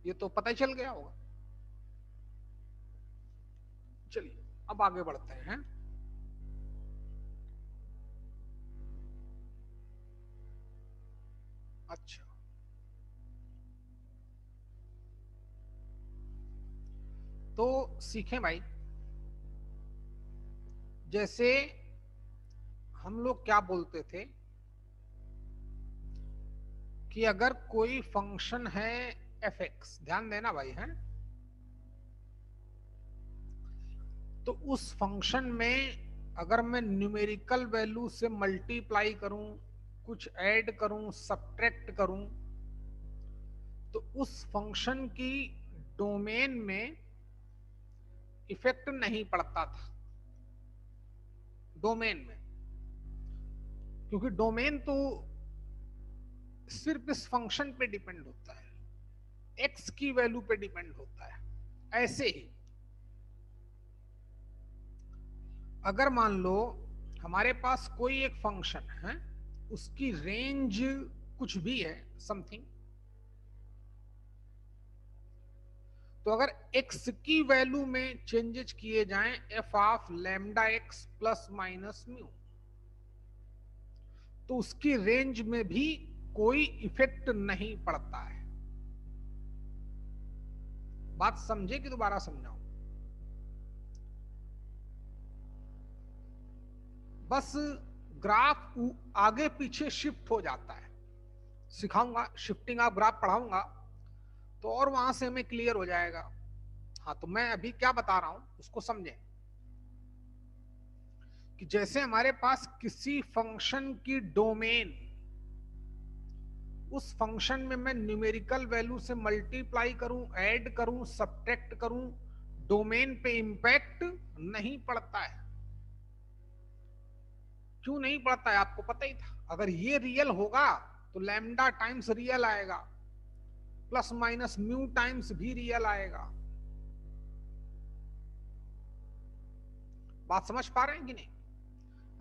ये तो पता ही चल गया होगा। चलिए अब आगे बढ़ते हैं। अच्छा, तो सीखें भाई। जैसे हम लोग क्या बोलते थे कि अगर कोई फंक्शन है एफ एक्स, ध्यान देना भाई, है तो उस फंक्शन में अगर मैं न्यूमेरिकल वैल्यू से मल्टीप्लाई करूं, कुछ ऐड करूं, सब्ट्रैक्ट करूं, तो उस फंक्शन की डोमेन में इफेक्ट नहीं पड़ता था। डोमेन में, क्योंकि डोमेन तो सिर्फ इस फंक्शन पे डिपेंड होता है, एक्स की वैल्यू पे डिपेंड होता है। ऐसे ही अगर मान लो हमारे पास कोई एक फंक्शन है, उसकी रेंज कुछ भी है, समथिंग, तो अगर x की वैल्यू में चेंजेस किए जाएं F of lambda x plus minus mu, तो उसकी रेंज में भी कोई इफेक्ट नहीं पड़ता है। बात समझे कि दोबारा समझाऊं? बस ग्राफ आगे पीछे शिफ्ट हो जाता है। सिखाऊंगा, शिफ्टिंग ऑफ ग्राफ पढ़ाऊंगा तो और वहां से हमें क्लियर हो जाएगा। हाँ, तो मैं अभी क्या बता रहा हूं उसको समझें कि जैसे हमारे पास किसी फंक्शन की डोमेन, उस फंक्शन में मैं न्यूमेरिकल वैल्यू से मल्टीप्लाई करूं, ऐड करूं, सब्ट्रैक्ट करूं, डोमेन पे इंपैक्ट नहीं पड़ता है। क्यों नहीं पड़ता है आपको पता ही था। अगर ये रियल होगा तो लैम्डा टाइम्स रियल आएगा, प्लस माइनस म्यू टाइम्स भी रियल आएगा। बात समझ पा रहे हैं कि नहीं?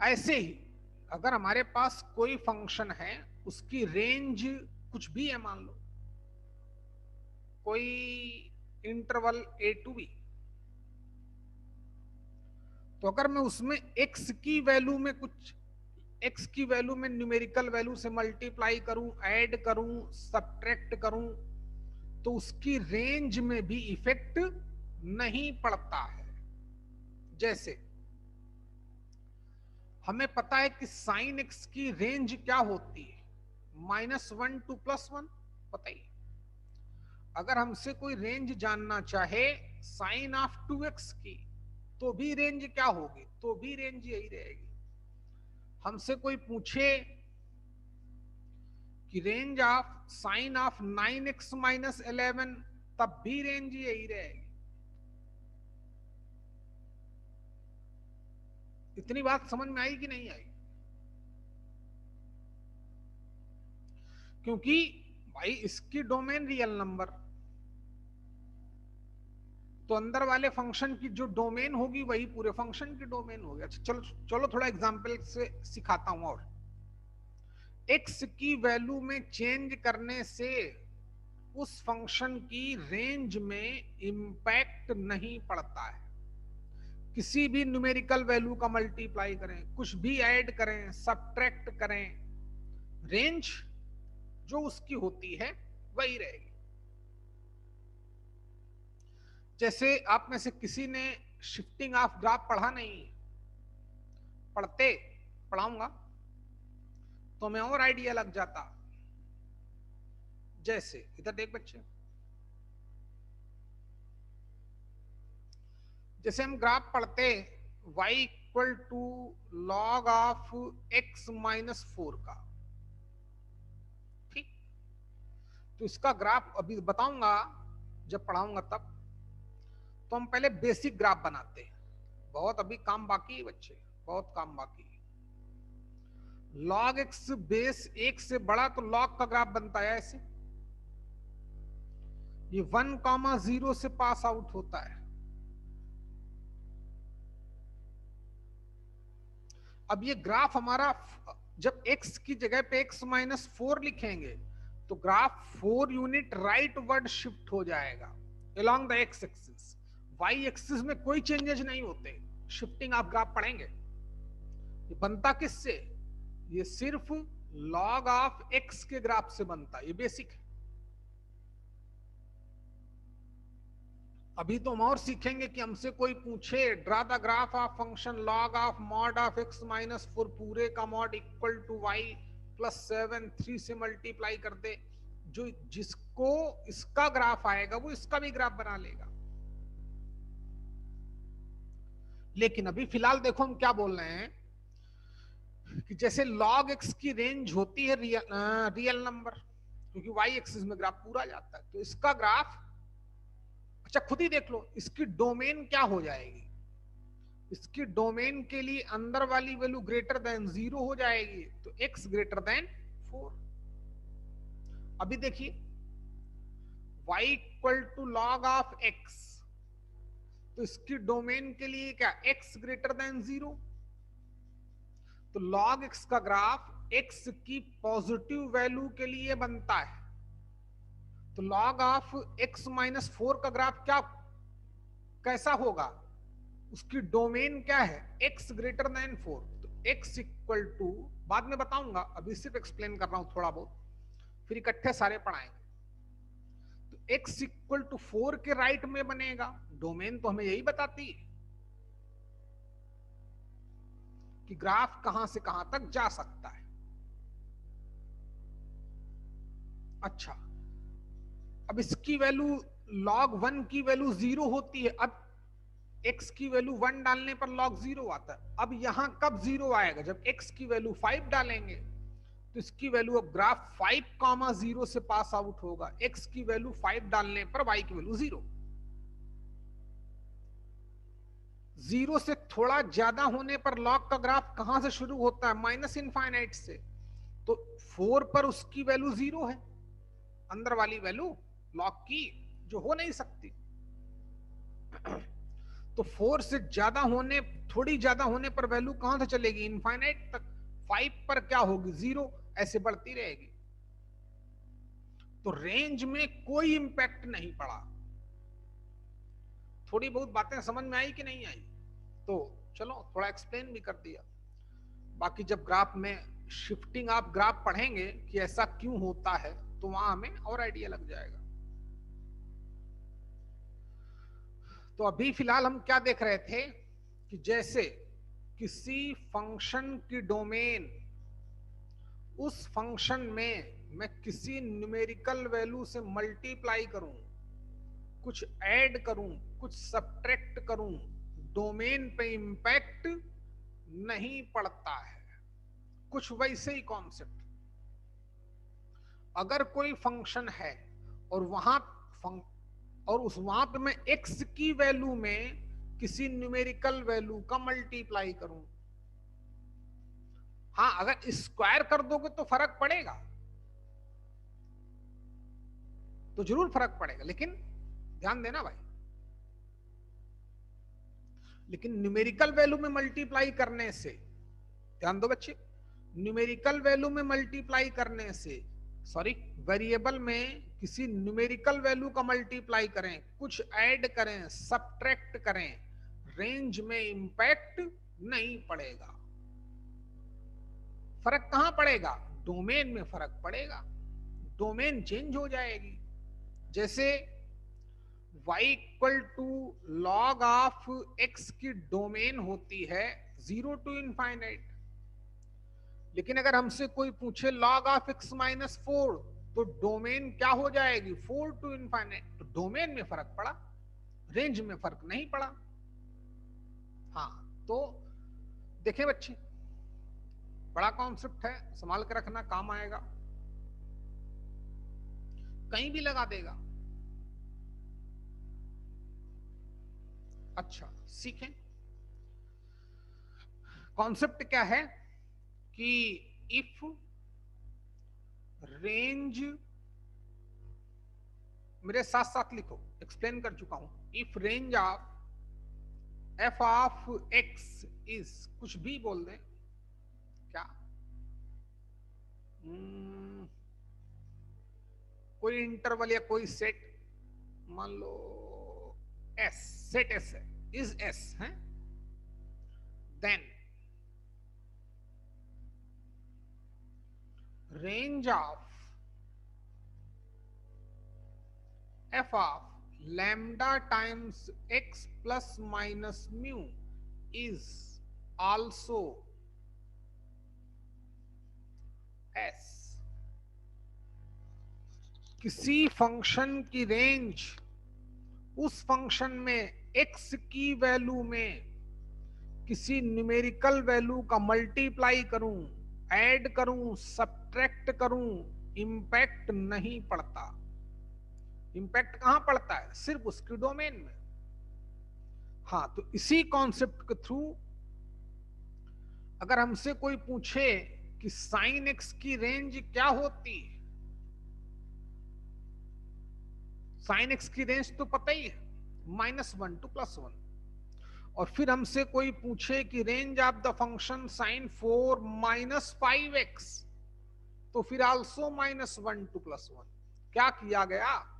ऐसे ही अगर हमारे पास कोई फंक्शन है, उसकी रेंज कुछ भी है, मान लो कोई इंटरवल ए टू बी, तो अगर मैं उसमें x की वैल्यू में कुछ, x की वैल्यू में न्यूमेरिकल वैल्यू से मल्टीप्लाई करूं, ऐड करूं, सब्ट्रैक्ट करूं, तो उसकी रेंज में भी इफेक्ट नहीं पड़ता है। जैसे हमें पता है कि साइन एक्स की रेंज क्या होती है, -1 टू +1, पता ही। अगर हमसे कोई रेंज जानना चाहे साइन ऑफ 2x की, तो भी रेंज क्या होगी? तो भी रेंज यही रहेगी। हमसे कोई पूछे कि range of sine of 9x - 11, तब भी रेंज यही रहेगी। इतनी बात समझ में आई कि नहीं आई? क्योंकि भाई इसकी डोमेन रियल नंबर, तो अंदर वाले फंक्शन की जो डोमेन होगी वही पूरे फंक्शन की डोमेन होगी। अच्छा, चलो चलो थोड़ा एग्जांपल से सिखाता हूं। और x की वैल्यू में चेंज करने से उस फंक्शन की रेंज में इंपैक्ट नहीं पड़ता है। किसी भी न्यूमेरिकल वैल्यू का मल्टीप्लाई करें, कुछ भी ऐड करें, सब्ट्रैक्ट करें, रेंज जो उसकी होती है वही रहेगी। जैसे आप में से किसी ने शिफ्टिंग ऑफ ग्राफ पढ़ा नहीं, पढ़ते, पढ़ाऊंगा तो मैं और आइडिया लग जाता। जैसे इधर देख बच्चे, जैसे हम ग्राफ पढ़ते y equal to log of x - 4 का, ठीक, तो इसका ग्राफ अभी बताऊंगा, जब पढ़ाऊंगा तब। तो हम पहले बेसिक ग्राफ बनाते हैं, बहुत अभी काम बाकी है बच्चे, बहुत काम बाकी है। लॉग एक्स बेस 1 से बड़ा तो लॉग का ग्राफ बनता है ऐसे, ये 1,0 से पास आउट होता है। अब ये ग्राफ हमारा, जब x की जगह पे x - 4 लिखेंगे तो graph 4 unit rightward shift हो जाएगा along the x axis. Y axis में कोई चेंजेस नहीं होते। शिफ्टिंग आप ग्राफ पढ़ेंगे। ये बनता किससे? ये सिर्फ लॉग ऑफ एक्स के ग्राफ से बनता है। ये बेसिक है। अभी तो हम और सीखेंगे कि हमसे कोई पूछे draw the graph of function log of mod of x minus 4 पूरे का mod equal to y plus 7 3 से मल्टीप्लाई कर दे, जो जिसको इसका ग्राफ आएगा वो इसका भी ग्राफ बना लेगा। लेकिन अभी फिलहाल देखो हम क्या बोल रहे हैं कि जैसे log x की रेंज होती है रियल नंबर, क्योंकि y एक्सिस में ग्राफ पूरा जाता है, तो इसका ग्राफ, अच्छा खुद ही देख लो, इसकी डोमेन क्या हो जाएगी? इसकी डोमेन के लिए अंदर वाली वैल्यू ग्रेटर देन 0 हो जाएगी, तो x ग्रेटर देन 4। अभी देखिए y equal to log of x, तो इसकी डोमेन के लिए क्या x ग्रेटर देन 0, तो log x का ग्राफ x की पॉजिटिव वैल्यू के लिए बनता है। तो log ऑफ x माइनस 4 का ग्राफ क्या कैसा होगा? उसकी डोमेन क्या है? x greater than 4। तो x इक्वल टू, बाद में बताऊंगा, अभी सिर्फ एक्सप्लेन कर रहा हूं थोड़ा बहुत, फिर इकट्ठे सारे पढ़ाएंगे। तो x इक्वल टू 4 के राइट में बनेगा। डोमेन तो हमें यही बताती है कि ग्राफ कहां से कहां तक जा सकता है। अच्छा, अब इसकी वैल्यू log 1 की वैल्यू 0 होती है। अब x की वैल्यू 1 डालने पर log 0 आता है। अब यहां कब 0 आएगा? जब x की वैल्यू 5 डालेंगे, तो इसकी वैल्यू, अब ग्राफ 5,0 से पास आउट होगा। x की वैल्यू 5 डालने पर y की वैल्यू 0। 0 से थोड़ा ज्यादा होने पर log का ग्राफ कहां से शुरू होता है? माइनस इनफाइनाइट से। तो 4 पर उसकी वैल्यू 0 है, अंदर वाली वैल्यू log की, जो हो नहीं सकती। तो 4 से ज्यादा होने, थोड़ी ज्यादा होने पर वैल्यू कहां से चलेगी? इनफाइनाइट तक। 5 पर क्या होगी? 0। ऐसे बढ़ती रहेगी। तो रेंज में कोई इंपैक्ट नहीं पड़ा। थोड़ी बहुत बातें समझ में आई कि नहीं आई? तो चलो थोड़ा एक्सप्लेन भी कर दिया। बाकी जब ग्राफ में शिफ्टिंग आप ग्राफ पढ़ेंगे कि ऐसा क्यों होता है, तो वहां हमें और आइडिया लग जाएगा। तो अभी फिलहाल हम क्या देख रहे थे कि जैसे किसी फंक्शन की डोमेन, उस फंक्शन में मैं किसी न्यूमेरिकल वैल्यू से मल्टीप्लाई करूं, कुछ ऐड करूं, कुछ सब्ट्रैक्ट करूं, डोमेन पे इंपैक्ट नहीं पड़ता है। कुछ वैसे ही कॉन्सेप्ट। अगर कोई फंक्शन है और वहां पे मैं x की वैल्यू में किसी न्यूमेरिकल वैल्यू का मल्टीप्लाई करूं, हाँ अगर स्क्वायर कर दोगे तो फर्क पड़ेगा, तो जरूर फर्क पड़ेगा, लेकिन ध्यान देना भाई, लेकिन न्यूमेरिकल वैल्यू में मल्टीप्लाई करने से, ध्यान दो बच्चे, न्यूमेरिकल वैल्यू में मल्टीप्लाई करने से, सॉरी वेरिएबल में किसी न्यूमेरिकल वैल्यू का मल्टीप्लाई करें, कुछ ऐड करें, सब्ट्रैक्ट करें, रेंज में इंपैक्ट नहीं पड़ेगा। फर्क कहां पड़ेगा? डोमेन में फर्क पड़ेगा। डोमेन चेंज हो जाएगी। जैसे y equal to log of x की डोमेन होती है 0 टू इनफाइनाइट, लेकिन अगर हमसे कोई पूछे log ऑफ x माइनस 4, तो डोमेन क्या हो जाएगी? 4 टू इनफाइनाइट। तो डोमेन में फर्क पड़ा, रेंज में फर्क नहीं पड़ा। हाँ, तो देखें बच्चे, बड़ा कॉन्सेप्ट है, संभाल के रखना, काम आएगा, कहीं भी लगा देगा। अच्छा सीखें। कॉन्सेप्ट क्या है कि इफ रेंज, मेरे साथ साथ लिखो, एक्सप्लेन कर चुका हूं। If range of f of x is, कुछ भी बोल दें, क्या कोई इंटरवल या कोई सेट, मान लो एस, सेट एस है, इज एस है, then range of f of lambda times x plus minus mu is also s। किसी फंक्शन की रेंज उस फंक्शन में x की वैल्यू में किसी न्यूमेरिकल वैल्यू का मल्टीप्लाई करूं, ऐड करूं, सब्ट्रैक्ट करूं, इंपैक्ट नहीं पड़ता। इंपैक्ट कहां पड़ता है? सिर्फ उसकी डोमेन में। हाँ, तो इसी कॉन्सेप्ट के थ्रू अगर हमसे कोई पूछे कि साइन एक्स की रेंज क्या होती है, साइन एक्स की रेंज तो पता ही है, -1 to +1। और फिर हमसे कोई पूछे कि range of the function sine 4 -5x, तो फिर आल्सो -1 to +1। क्या किया गया?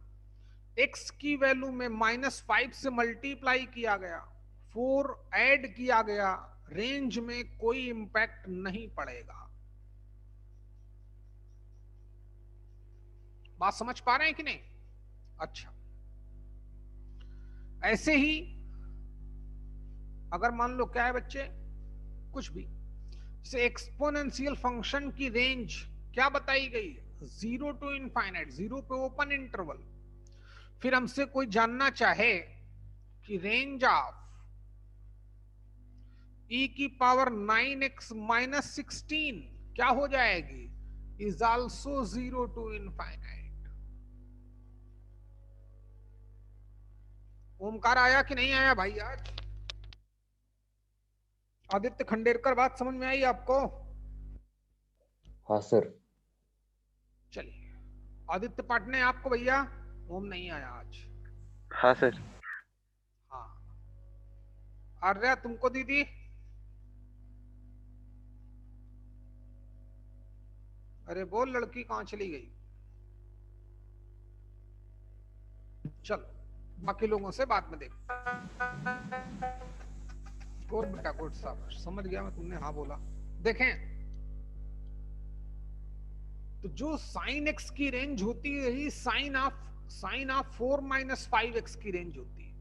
x की वैल्यू में -5 से मल्टीप्लाई किया गया, 4 ऐड किया गया, रेंज में कोई इंपैक्ट नहीं पड़ेगा। बात समझ पा रहे हैं कि नहीं? अच्छा, ऐसे ही अगर मान लो क्या है बच्चे, कुछ भी से एक्सपोनेंशियल फंक्शन की रेंज क्या बताई गई है? 0 to इनफाइनाइट, 0 पे ओपन इंटरवल। फिर हमसे कोई जानना चाहे कि रेंज ऑफ e की पावर 9x -16 क्या हो जाएगी? Is also 0 to infinite. Omkar आया कि नहीं आया भाई आज? आदित्य खंडेरकर, बात समझ में आई आपको? हाँ सर। चलिए, आदित्य पाटने आपको भैया? ओम नहीं आया आज। हाँ सर। हाँ, आर्या तुमको दीदी? अरे बोल, लड़की कहां चली गई? चलो बाकी लोगों से बाद में देख। गुड बेटा, गुड, साहब समझ गया मैं, तुमने हाँ बोला। देखें, तो जो साइन एक्स की रेंज होती है यही साइन ऑफ 4 -5x की रेंज होती है।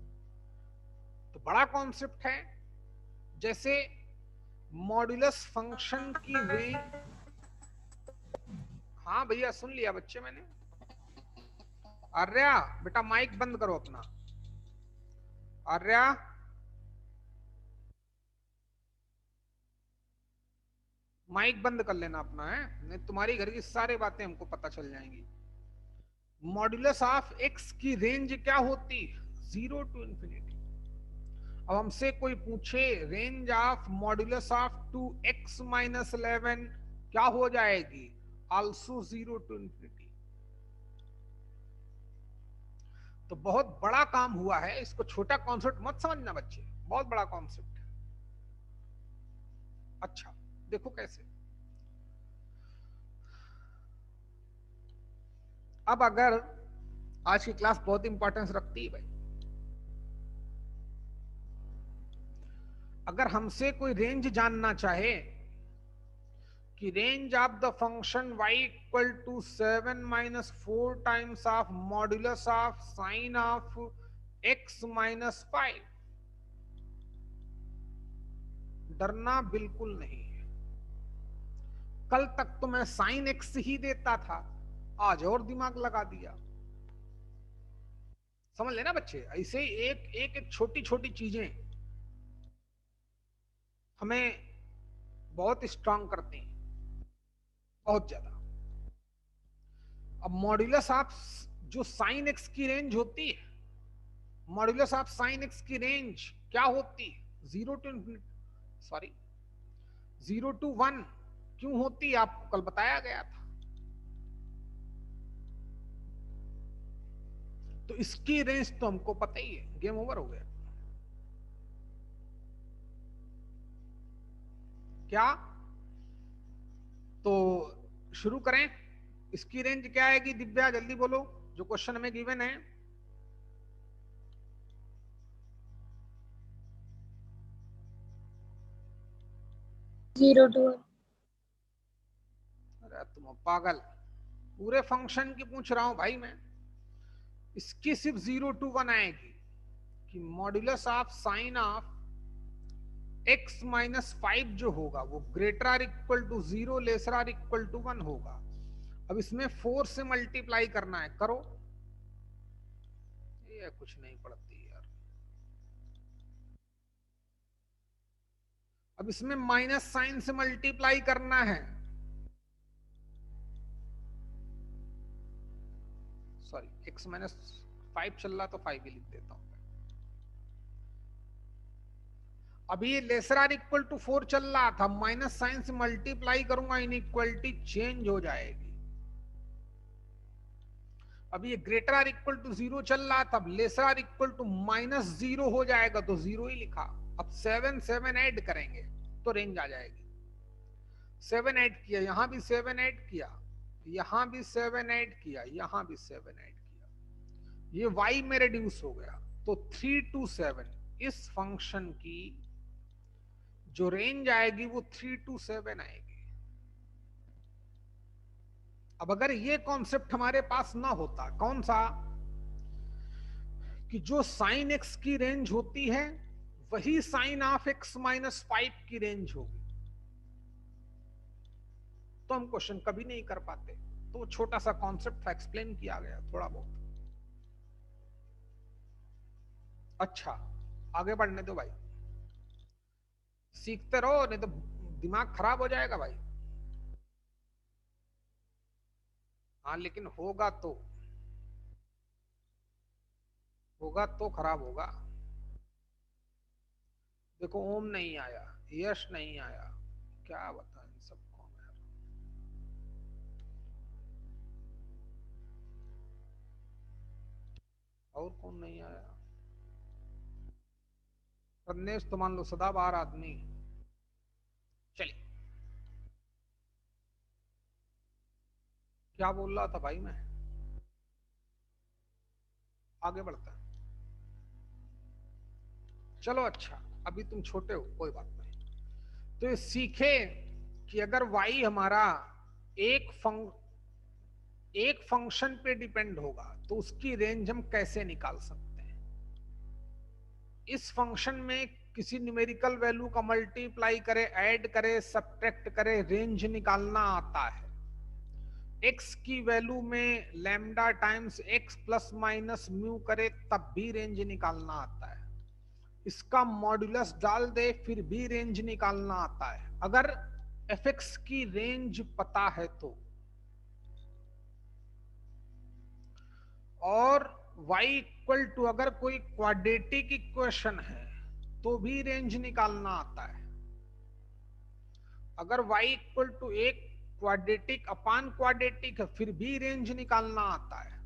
तो बड़ा कॉन्सेप्ट है, जैसे मॉड्यूलस फंक्शन की रेंज। हाँ भैया सुन लिया बच्चे मैंने। आर्या बेटा माइक बंद करो अपना। आर्या, माइक बंद कर लेना अपना, है नहीं तुम्हारी घर की सारी बातें हमको पता चल जाएंगी। मॉड्यूलस ऑफ एक्स की रेंज क्या होती? 0 to इन्फिनिटी। अब हमसे कोई पूछे range of modulus of 2x -11 क्या हो जाएगी? Also 0 to infinity. तो बहुत बड़ा काम हुआ है, इसको छोटा कॉन्सेप्ट मत समझना बच्चे, बहुत बड़ा कॉन्सेप्ट है। अच्छा देखो कैसे। अब अगर आज की क्लास बहुत इंपॉर्टेंस रखती है भाई, अगर हमसे कोई रेंज जानना चाहे कि range of the function y equal to 7 -4 times of modulus of sine of x -5, डरना बिल्कुल नहीं है। कल तक तो मैं साइन x ही देता था, आज और दिमाग लगा दिया। समझ लेना बच्चे, ऐसे ही एक छोटी छोटी चीजें हमें बहुत स्ट्रांग करती हैं, बहुत ज्यादा। अब मॉड्यूलस ऑफ जो साइन एक्स की रेंज होती है, मॉड्यूलस ऑफ साइन एक्स की रेंज क्या होती है? 0 to इन्फिनिटी, सॉरी 0 to 1 क्यों होती है? आपको कल बताया गया था। तो इसकी रेंज तो हमको पता ही है, गेम ओवर हो गया। क्या? तो शुरू करें। इसकी रेंज क्या आएगी दिव्या, जल्दी बोलो, जो क्वेश्चन में गिवन है। Zero two. अरे तुम पागल, पूरे फंक्शन की पूछ रहा हूं भाई मैं। इसकी सिर्फ 0 to 1 आएगी कि modulus of sine of x minus 5 जो होगा वो greater or equal to 0 lesser or equal to 1 होगा। अब इसमें 4 से मल्टीप्लाई करना है, करो। ये कुछ नहीं पड़ती यार। अब इसमें माइनस साइन से मल्टीप्लाई करना है, सॉरी x माइनस 5 चल रहा तो 5 ही लिख देता हूं। अभी ये लेसर आर इक्वल टू 4 चल रहा था, माइनस साइन से मल्टीप्लाई करूंगा, इनइक्वालिटी चेंज हो जाएगी। अभी ये ग्रेटर आर इक्वल टू 0 चल रहा था, lesser or equal to minus 0 हो जाएगा, तो 0 ही लिखा। अब 7 7 ऐड करेंगे तो रेंज आ जाएगी। 7 ऐड किया, यहां भी 7 ऐड किया, यहां भी 7 ऐड किया, यहां भी 7 ऐड किया, ये y में रिड्यूस हो गया। तो 3 to 7 इस फंक्शन की जो रेंज आएगी वो 3 to 7 आएगी। अब अगर ये कॉन्सेप्ट हमारे पास ना होता, कौन सा, कि जो साइन एक्स की रेंज होती है वही साइन ऑफ एक्स माइनस 5 की रेंज होगी, तो हम क्वेश्चन कभी नहीं कर पाते। तो छोटा सा कॉन्सेप्ट था, एक्सप्लेन किया गया थोड़ा बहुत। अच्छा, आगे बढ़ने दो भाई, सीखते रहो, नहीं तो दिमाग खराब हो जाएगा भाई। हाँ लेकिन होगा तो खराब होगा। देखो ओम नहीं आया, यश नहीं आया, क्या बता इन सबको यार। और कौन नहीं आया, प्रज्ञेश तो मान लो सदाबहार आदमी। चलिए, क्या बोल रहा था भाई मैं, आगे बढ़ता है। चलो अच्छा, अभी तुम छोटे हो कोई बात नहीं। तो ये सीखे कि अगर y हमारा एक फंक्शन पे डिपेंड होगा तो उसकी रेंज हम कैसे निकाल सकते हैं। इस फंक्शन में किसी न्यूमेरिकल वैल्यू का मल्टीप्लाई करे, ऐड करे, सब्ट्रैक्ट करे, रेंज निकालना आता है। x की वैल्यू में lambda times x plus minus mu करे तब भी रेंज निकालना आता है। इसका मॉड्यूलस डाल दे फिर भी रेंज निकालना आता है। अगर fx की रेंज पता है तो, और y इक्वल टू अगर कोई क्वाड्रेटिक इक्वेशन है तो भी रेंज निकालना आता है। अगर y इक्वल टू एक क्वाड्रेटिक अपान क्वाड्रेटिक है फिर भी रेंज निकालना आता है।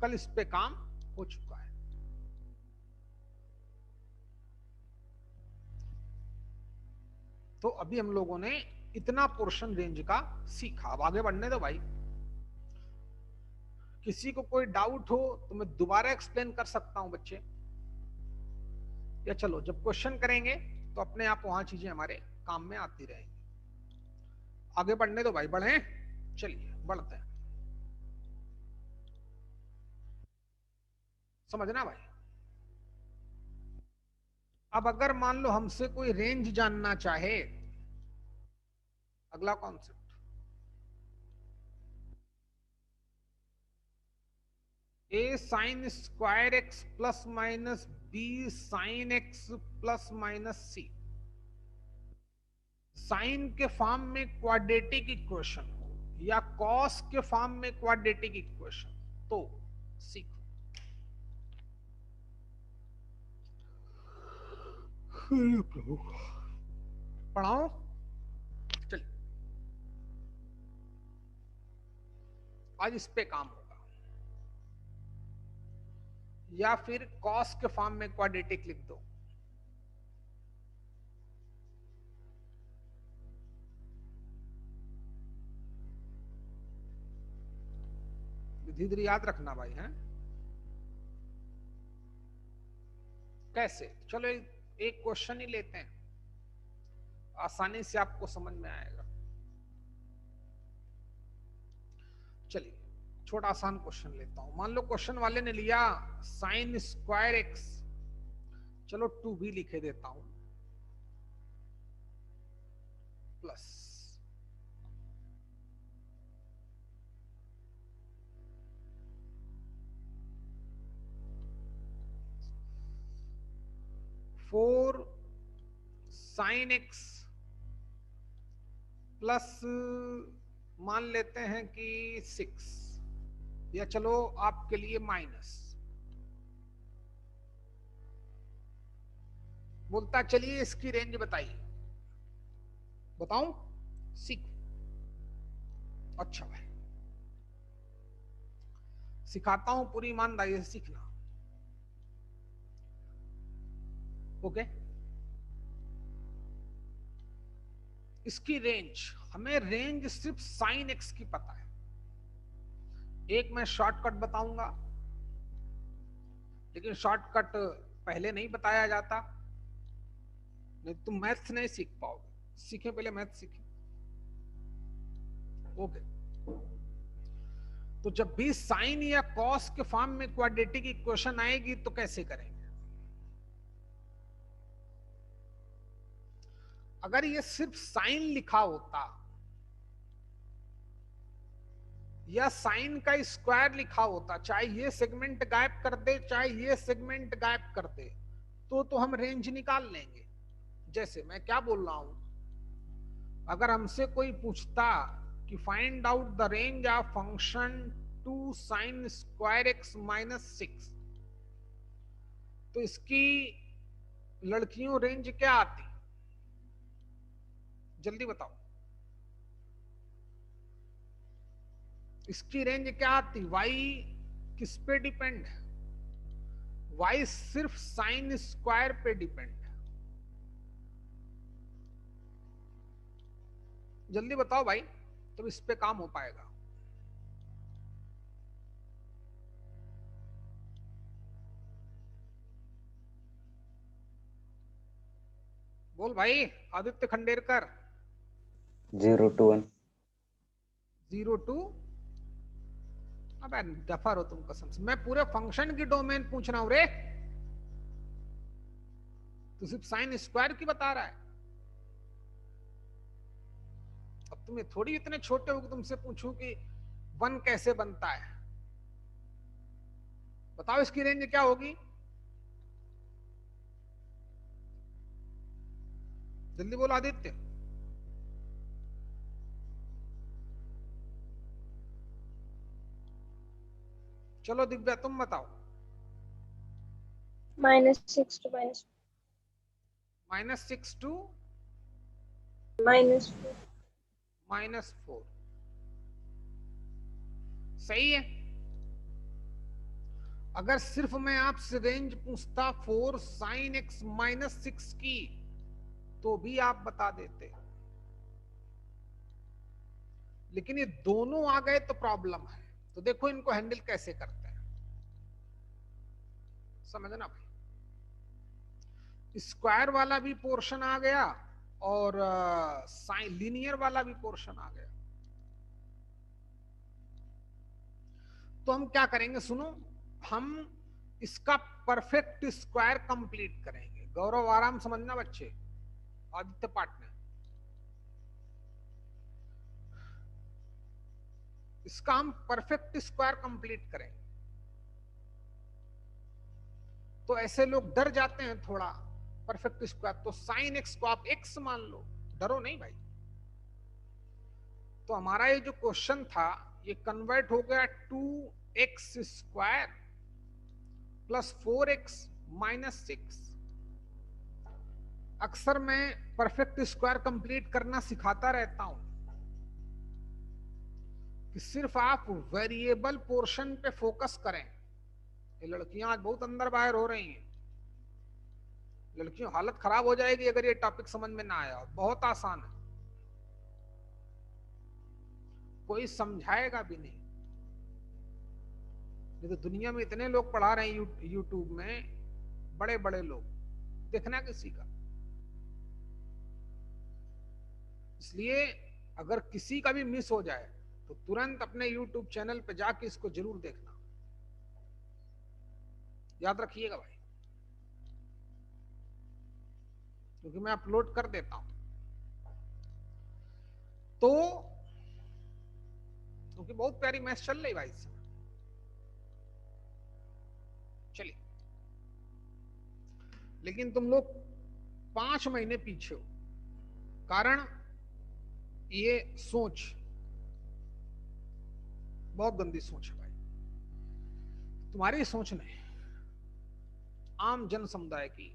कल इस पे काम हो चुका है। तो अभी हम लोगों ने इतना पोर्शन रेंज का सीखा, अब आगे बढ़ने दो भाई। किसी को कोई डाउट हो तो मैं दोबारा एक्सप्लेन कर सकता हूं बच्चे, या चलो जब क्वेश्चन करेंगे तो अपने आप वहां चीजें हमारे काम में आती रहेंगी। आगे बढ़ने दो भाई, बढ़े, चलिए बढ़ते हैं। समझना भाई। अब अगर मान लो हमसे कोई रेंज जानना चाहे, अगला concept, A sine square X plus minus B sine X plus minus C, sine के फॉर्म में क्वाड्रेटिक इक्वेशन हो या कॉस के फॉर्म में क्वाड्रेटिक इक्वेशन, तो सीखो। पढ़ाओ, चलिए आज इस पे काम होगा। या फिर कॉस के फॉर्म में क्वाड्रेटिक लिख दो। धीरे धीरे याद रखना भाई, हैं कैसे। चलो एक क्वेश्चन ही लेते हैं, आसानी से आपको समझ में आएगा। चलिए छोटा आसान क्वेश्चन लेता हूं। मान लो क्वेश्चन वाले ने लिया साइन स्क्वायर एक्स, चलो 2b लिखे देता हूं, प्लस 4 साइन एक्स प्लस मान लेते हैं कि 6, या चलो आपके लिए माइनस। बोलता चलिए इसकी रेंज बताइए। बताऊं? सीख। अच्छा भाई, सिखाता हूं, पूरी ईमानदारी से सीखना। ओके, इसकी रेंज, हमें रेंज सिर्फ साइन एक्स की पता है। एक मैं शॉर्टकट बताऊंगा, लेकिन शॉर्टकट पहले नहीं बताया जाता, नहीं तुम मैथ्स नहीं सीख पाओगे। सीखे पहले मैथ सीखे। ओके, तो जब भी साइन या कॉस के फॉर्म में क्वाड्रेटिक इक्वेशन आएगी तो कैसे करेंगे? अगर ये सिर्फ साइन लिखा होता या साइन का स्क्वायर लिखा होता, चाहे ये सेगमेंट गायब कर दे चाहे ये सेगमेंट गायब कर दे, तो हम रेंज निकाल लेंगे। जैसे मैं क्या बोल रहा हूं, अगर हमसे कोई पूछता कि find out the range of function 2 sign square x minus 6, तो इसकी लड़कियों रेंज क्या आती? जल्दी बताओ, इसकी रेंज क्या आती? y किस पे डिपेंड? y सिर्फ साइन स्क्वायर पे डिपेंड। जल्दी बताओ भाई, तो इस पे काम हो पाएगा। बोल भाई आदित्य खंडेरकर। 0 to 1। 0 to, अबे दफा रहो तुम कसम से, मैं पूरे फंक्शन की डोमेन पूछ रहा हूं रे, तू सिर्फ साइन स्क्वायर की बता रहा है। अब तुम्हें थोड़ी इतने छोटे हो कि तुमसे पूछूं कि 1 कैसे बनता है। बताओ इसकी रेंज क्या होगी? जल्दी बोलो आदित्य। चलो दिव्या तुम बताओ। -6 to -4। -6 to -4। -4 सही है। अगर सिर्फ मैं आपसे रेंज पूछता 4 साइन एक्स -6 की, तो भी आप बता देते, लेकिन ये दोनों आ गए तो प्रॉब्लम है। तो देखो इनको हैंडल कैसे करते हैं, समझना भाई। स्क्वायर वाला भी पोर्शन आ गया और साइन लीनियर वाला भी पोर्शन आ गया। तो हम क्या करेंगे सुनो, हम इसका परफेक्ट स्क्वायर कंप्लीट करेंगे। गौरव आराम समझना बच्चे, आदित्य पाटने, इसका हम परफेक्ट स्क्वायर कंप्लीट करेंगे। तो ऐसे लोग डर जाते हैं थोड़ा, परफेक्ट स्क्वायर तो साइन एक्स को आप एक्स मान लो, डरो नहीं भाई। तो हमारा ये जो क्वेश्चन था ये कन्वर्ट हो गया 2x square plus 4x minus 6। अक्सर मैं परफेक्ट स्क्वायर कंप्लीट करना सिखाता रहता हूं कि सिर्फ आप वेरिएबल पोर्शन पे फोकस करें। ये लड़कियां आज बहुत अंदर बाहर हो रही हैं, लड़कियों हालत खराब हो जाएगी अगर ये टॉपिक समझ में ना आया। बहुत आसान है, कोई समझाएगा भी नहीं। नहीं तो दुनिया में इतने लोग पढ़ा रहे हैं यूट्यूब में, बड़े बड़े लोग, देखना किसी का। इसलिए अगर किसी का भी मिस हो जाए तो तुरंत अपने यूट्यूब चैनल पे जाके इसको जरूर देखना, याद रखिएगा भाई, क्योंकि मैं अपलोड कर देता हूं। तो क्योंकि बहुत प्यारी मैच चल रही भाई इस समय। चलिए, लेकिन तुम लोग 5 महीने पीछे हो, कारण ये सोच बहुत गंदी सोच है भाई। तुम्हारी सोच नहीं, आम जन समुदाय की,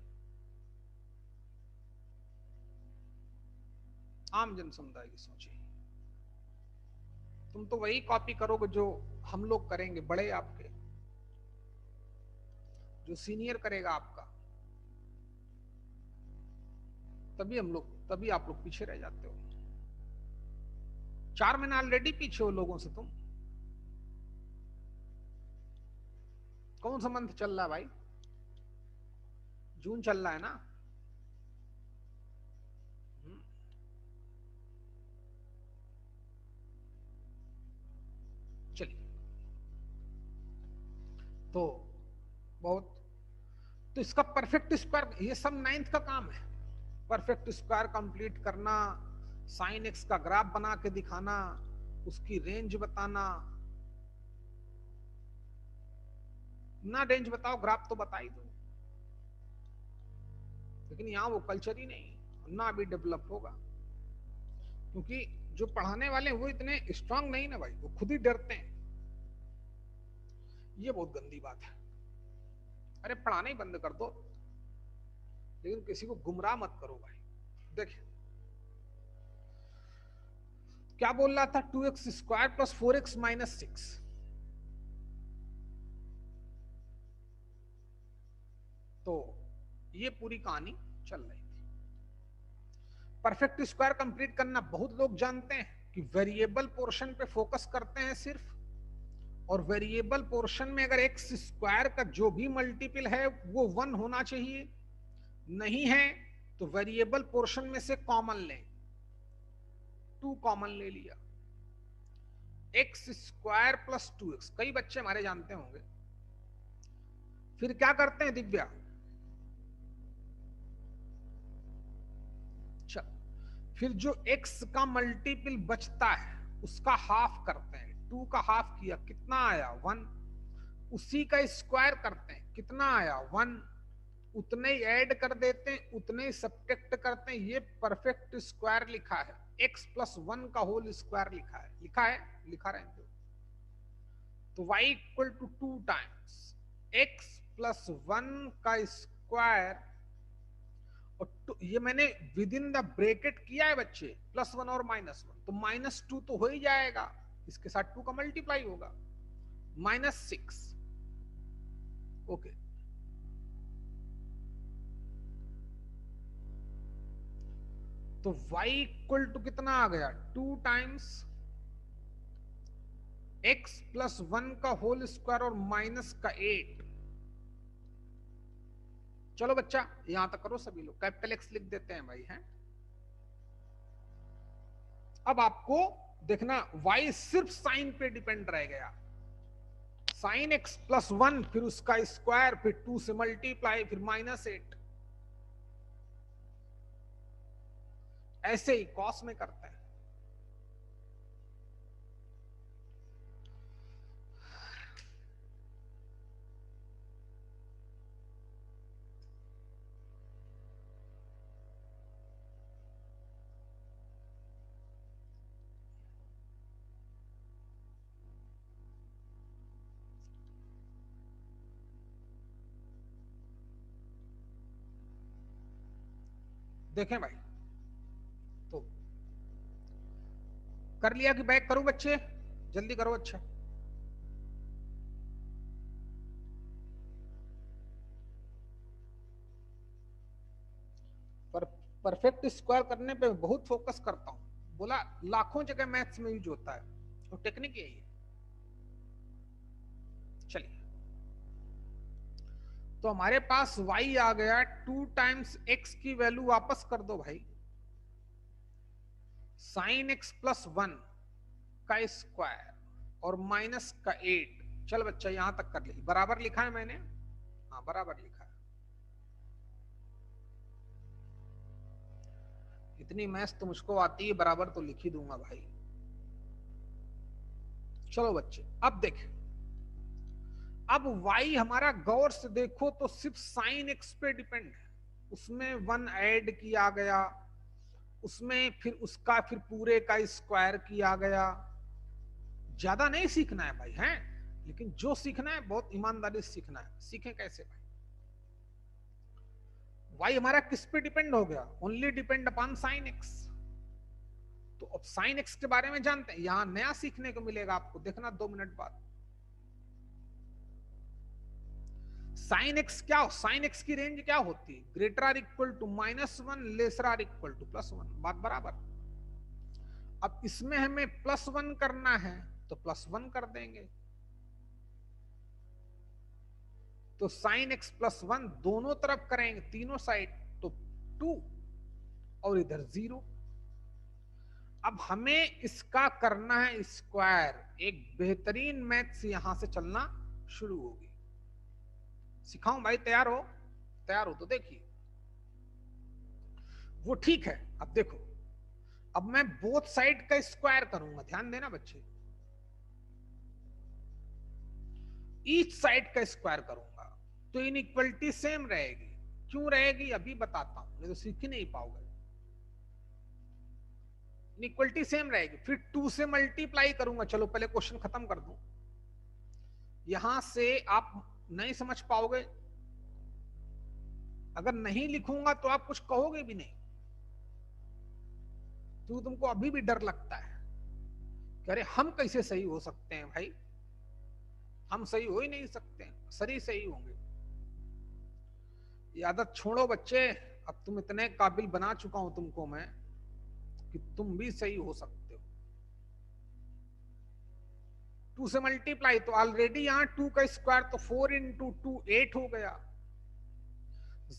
आम जन समुदाय की सोच है। तुम तो वही कॉपी करोगे जो हम लोग करेंगे, बड़े आपके, जो सीनियर करेगा आपका, तभी आप लोग पीछे रह जाते हो। 4 महीने ऑलरेडी पीछे हो लोगों से तुम। कौन सा मंथ चल रहा है भाई? जून चल रहा है ना? चलिए, तो बहुत, तो इसका परफेक्ट स्क्वायर, ये सब 9th का काम है। परफेक्ट स्क्वायर कंप्लीट करना, साइन एक्स का ग्राफ बना के दिखाना, उसकी रेंज बताना। ना रेंज बताओ, ग्राफ तो बता ही दो, लेकिन यहां वो कल्चर ही नहीं, ना अभी डेवलप होगा, क्योंकि जो पढ़ाने वाले हैं वो इतने स्ट्रांग नहीं ना भाई, वो खुद ही डरते हैं। ये बहुत गंदी बात है। अरे पढ़ाना ही बंद कर दो, लेकिन किसी को गुमराह मत करो भाई। देखिए क्या बोल रहा था, 2x square plus 4x minus 6। तो ये पूरी कहानी चल रही थी। परफेक्ट स्क्वायर कंप्लीट करना बहुत लोग जानते हैं कि वेरिएबल पोर्शन पे फोकस करते हैं सिर्फ, और वेरिएबल पोर्शन में अगर एक्स स्क्वायर का जो भी मल्टीपल है वो 1 होना चाहिए, नहीं है तो वेरिएबल पोर्शन में से कॉमन लें। 2 कॉमन ले लिया, एक्स स्क्वायर प्लस 2x, कई बच्चे हमारे जानते होंगे। फिर क्या करते हैं दिव्या? चल, फिर जो x का मल्टीपल बचता है उसका हाफ करते हैं। 2 का हाफ किया, कितना आया? 1। उसी का स्क्वायर करते हैं, कितना आया? 1। उतने ही ऐड कर देते हैं, उतने ही सब्ट्रैक्ट करते हैं। ये परफेक्ट स्क्वायर लिखा है, x प्लस 1 का होल स्क्वायर लिखा है, लिखा रहे हैं। तो y equal to 2 times x plus 1 का स्क्वायर, और ये मैंने विद इन द ब्रैकेट किया है बच्चे, +1 और -1, तो -2 तो हो ही जाएगा, इसके साथ 2 का मल्टीप्लाई होगा, -6। ओके, तो y इक्वल टू कितना आ गया? 2 टाइम्स x प्लस 1 का होल स्क्वायर और माइनस का 8। चलो बच्चा यहां तक करो सभी लोग, कैपिटल X लिख देते हैं भाई, हैं। अब आपको देखना y सिर्फ साइन पे डिपेंड रह गया, साइन x प्लस 1, फिर उसका स्क्वायर, फिर 2 से मल्टीप्लाई, फिर -8। ऐसे ही कॉस में करते हैं। देखें भाई, तो कर लिया कि बैक करूं बच्चे? जल्दी करो। अच्छा, पर परफेक्ट स्क्वायर करने पे बहुत फोकस करता हूं, बोला लाखों जगह मैथ्स में यूज होता है, तो टेक्निक यही है। चलिए तो हमारे पास y आ गया 2 टाइम्स x की वैल्यू वापस कर दो भाई, साइन x प्लस 1 का स्क्वायर और माइनस का 8। चल बच्चा यहां तक कर ली, बराबर लिखा है मैंने, हाँ बराबर लिखा है। इतनी मैथ्स तो मुझको आती है, बराबर तो लिख ही दूंगा भाई। चलो बच्चे अब देखें, अब y हमारा गौर से देखो तो सिर्फ साइन x पे डिपेंड है, उसमें 1 ऐड किया गया, उसमें फिर उसका फिर पूरे का स्क्वायर किया गया। ज्यादा नहीं सीखना है भाई, हैं, लेकिन जो सीखना है बहुत ईमानदारी से सीखना है। सीखें कैसे भाई? y हमारा किस पे डिपेंड हो गया? Only depend upon sine x। तो अब साइन x के बारे में जानते हैं, यहां नया सीखने को मिलेगा आपको, देखना 2 मिनट बाद। साइन x क्या हो, साइन x की रेंज क्या होती है? Greater or equal to -1, lesser or equal to +1। बात बराबर। अब इसमें हमें +1 करना है तो +1 कर देंगे, तो साइन x +1 दोनों तरफ करेंगे, तीनों साइड, तो 2 और इधर 0। अब हमें इसका करना है स्क्वायर। एक बेहतरीन मैथ्स यहां से चलना शुरू होगी। सिखाऊं भाई? तैयार हो? तैयार हो तो देखिए, वो ठीक है। अब देखो, अब मैं बोथ साइड का स्क्वायर करूंगा, ध्यान देना बच्चे, ईच साइड का स्क्वायर करूंगा, तो इनइक्वलिटी सेम रहेगी। क्यों रहेगी अभी बताता हूं, नहीं तो सीख ही नहीं पाओगे। इनइक्वलिटी सेम रहेगी, फिर 2 से मल्टीप्लाई करूंगा। चलो पहले क्वेश्चन खत्म कर दूं, यहां से आप नहीं समझ पाओगे, अगर नहीं लिखूंगा तो आप कुछ कहोगे भी नहीं, तो तुमको अभी भी डर लगता है कि अरे हम कैसे सही हो सकते हैं भाई, हम सही हो ही नहीं सकते, सही सही होंगे। ये आदत छोड़ो बच्चे, अब तुम इतने काबिल बना चुका हूं तुमको मैं कि तुम भी सही हो सकते हो। 2 से मल्टीप्लाई, तो ऑलरेडी यहां 2 का स्क्वायर, तो 4 इंटू 2 8 हो गया।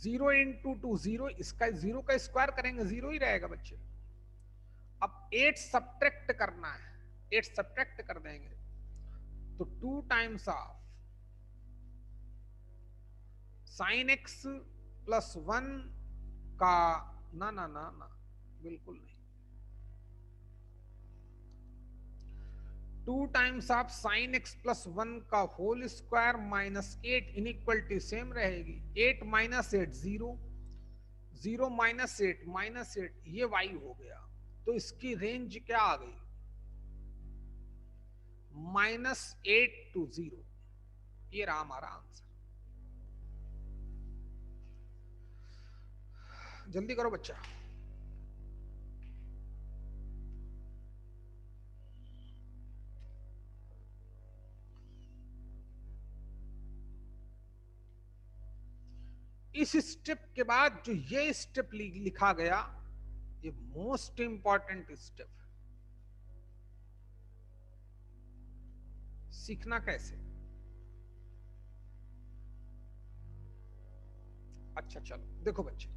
0 इंटू 2 0, इसका 0 का स्क्वायर करेंगे 0 ही रहेगा बच्चे। अब 8 सब्ट्रैक्ट करना है, 8 सब्ट्रैक्ट कर देंगे, तो 2 times of sine x plus 1 का, ना ना ना ना बिल्कुल नहीं, 2 times of sine x plus 1 का whole square minus 8, inequality same रहेगी। 8 माइनस 8 0, 0 माइनस 8 -8, ये y हो गया। तो इसकी रेंज क्या आ गई? -8 to 0। ये रहा हमारा आंसर। जल्दी करो बच्चा। इस स्टेप के बाद जो ये स्टेप लिखा गया, ये मोस्ट इंपॉर्टेंट स्टेप। सीखना कैसे? अच्छा चलो देखो बच्चे,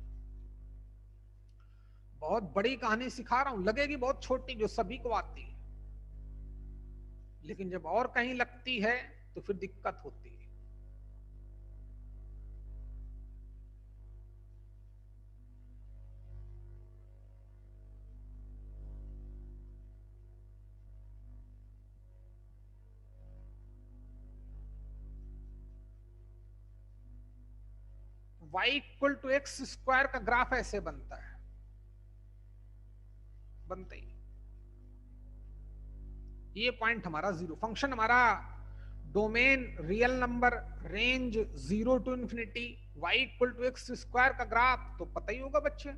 बहुत बड़ी कहानी सिखा रहा हूं, लगेगी बहुत छोटी, जो सभी को आती है, लेकिन जब और कहीं लगती है तो फिर दिक्कत होती है। y equal to x square का ग्राफ ऐसे बनता है, बनते ही ये पॉइंट हमारा 0, फंक्शन हमारा domain real number, range 0 to infinity, y equal to x square का ग्राफ तो पता ही होगा बच्चे।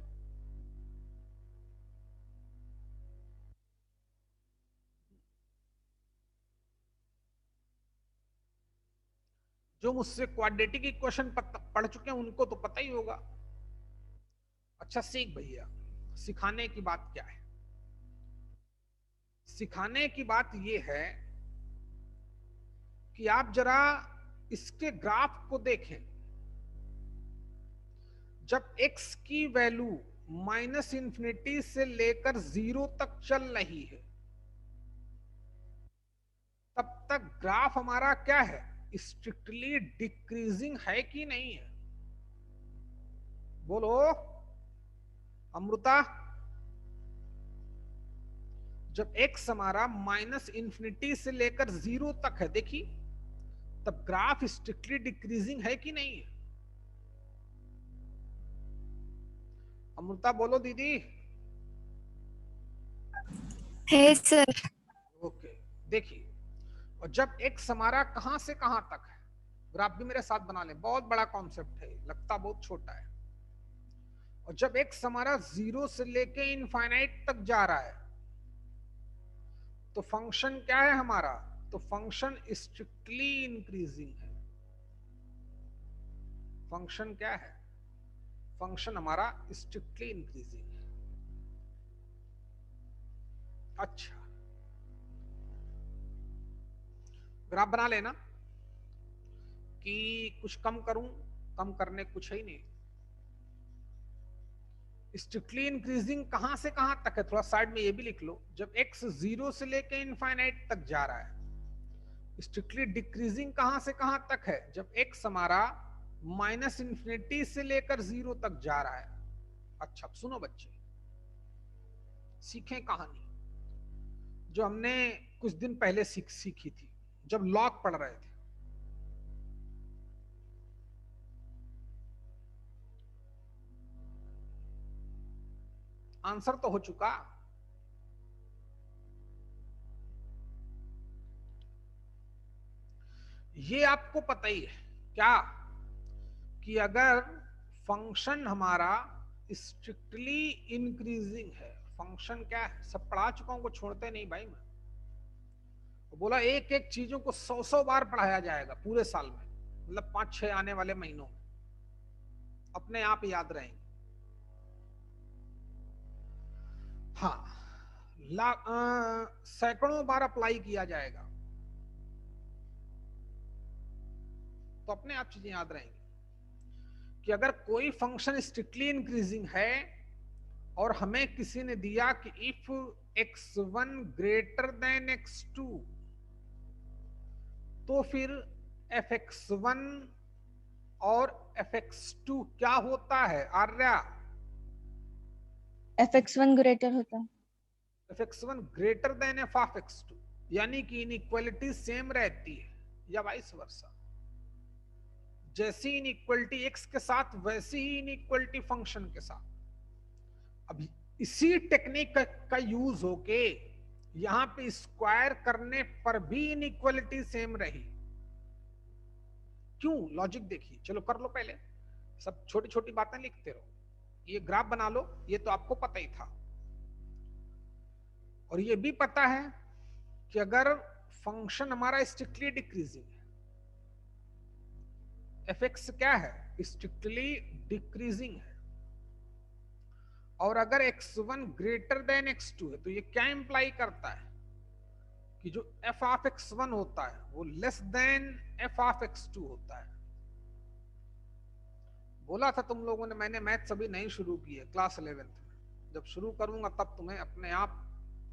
जो मुझसे क्वाड्रेटिक इक्वेशन पढ़ चुके हैं उनको तो पता ही होगा। अच्छा सीख भैया, सिखाने की बात क्या है? सिखाने की बात यह है कि आप जरा इसके ग्राफ को देखें, जब x की वैल्यू -∞ से लेकर 0 तक चल रही है तब तक ग्राफ हमारा क्या है, स्ट्रिक्टली डिक्रीजिंग है कि नहीं है? बोलो अमृता। जब x हमारा -∞ से लेकर 0 तक है, देखिए, तब ग्राफ स्ट्रिक्टली डिक्रीजिंग है कि नहीं है? अमृता बोलो दीदी। है सर। ओके, देखिए, और जब x हमारा कहां से कहां तक है, ग्राफ भी मेरे साथ बना लें, बहुत बड़ा कॉन्सेप्ट है, लगता बहुत छोटा है। और जब x हमारा 0 से लेके इनफाइनाइट तक जा रहा है तो फंक्शन क्या है हमारा, तो फंक्शन स्ट्रिक्टली इंक्रीजिंग है। फंक्शन क्या है, फंक्शन हमारा स्ट्रिक्टली इंक्रीजिंग है। अच्छा, ग्राफ बना लेना कि कुछ कम करूं, कम करने कुछ है ही नहीं। स्ट्रिक्टली इंक्रीजिंग कहां से कहां तक है, थोड़ा साइड में ये भी लिख लो। जब x 0 से लेके इनफाइनाइट तक जा रहा है। स्ट्रिक्टली डिक्रीजिंग कहां से कहां तक है, जब x हमारा -∞ से लेकर 0 तक जा रहा है। अच्छा सुनो बच्चे, सीखें कहानी जो हमने कुछ दिन पहले सीखी थी जब लॉग पढ़ रहे थे। आंसर तो हो चुका। ये आपको पता ही है क्या, कि अगर फंक्शन हमारा स्ट्रिक्टली इंक्रीजिंग है, फंक्शन क्या है, सब पढ़ा चुका हूं, को छोड़ते नहीं भाई मैं। बोला एक एक चीजों को 100 बार पढ़ाया जाएगा पूरे साल में, मतलब 5-6 आने वाले महीनों में, अपने आप याद रहेंगे। हाँ, सैकड़ों बार अप्लाई किया जाएगा तो अपने आप चीजें याद रहेंगी। कि अगर कोई फंक्शन स्ट्रिक्टली इंक्रीजिंग है और हमें किसी ने दिया कि if x1 greater than x2 तो फिर fx1 और fx2 क्या होता है आर्या? fx1 ग्रेटर होता है। fx1 greater than f of x2, यानी कि इनइक्वालिटी सेम रहती है या वाइस वर्सा। जैसी इनइक्वालिटी x के साथ वैसी ही इनइक्वालिटी फंक्शन के साथ। अब इसी टेक्निक का यूज होके यहां पे स्क्वायर करने पर भी इनइक्वालिटी सेम रही। क्यों, लॉजिक देखिए, चलो कर लो पहले, सब छोटी छोटी बातें लिखते रहो। ये ग्राफ बना लो, ये तो आपको पता ही था। और ये भी पता है कि अगर फंक्शन हमारा स्ट्रिक्टली डिक्रीजिंग है, fx क्या है, स्ट्रिक्टली डिक्रीजिंग है, और अगर x1 ग्रेटर देन x2 है तो ये क्या इंप्लाई करता है कि जो f ऑफ x1 होता है वो less than f of x2 होता है। बोला था तुम लोगों ने, मैंने मैथ्स अभी नहीं शुरू की है, क्लास 11th में, जब शुरू करूंगा तब तुम्हें अपने आप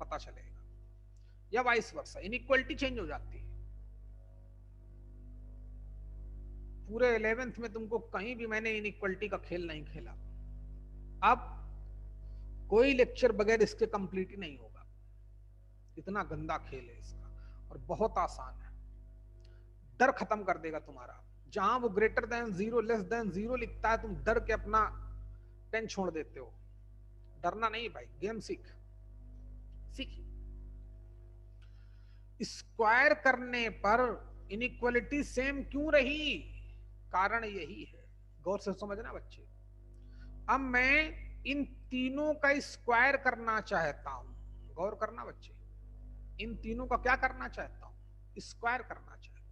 पता चलेगा। या वाइस वर्सा, इनइक्वालिटी चेंज हो जाती है। पूरे 11th में तुमको कहीं भी मैंने इनइक्वालिटी का खेल नहीं खेला। अब कोई लेक्चर बगैर इसके कंप्लीट ही नहीं होगा, इतना गंदा खेल है इसका, और बहुत आसान है, डर खत्म कर देगा तुम्हारा। जहां वो ग्रेटर देन 0 लेस देन 0 लिखता है, तुम डर के अपना पेन छोड़ देते हो। डरना नहीं भाई, गेम सीख। स्क्वायर करने पर इनइक्वालिटी सेम क्यों रही, कारण यही है, गौर से समझना बच्चे। अब मैं इन तीनों का स्क्वायर करना चाहता हूं, गौर करना बच्चे, इन तीनों का क्या करना चाहता हूं, स्क्वायर करना चाहता हूं।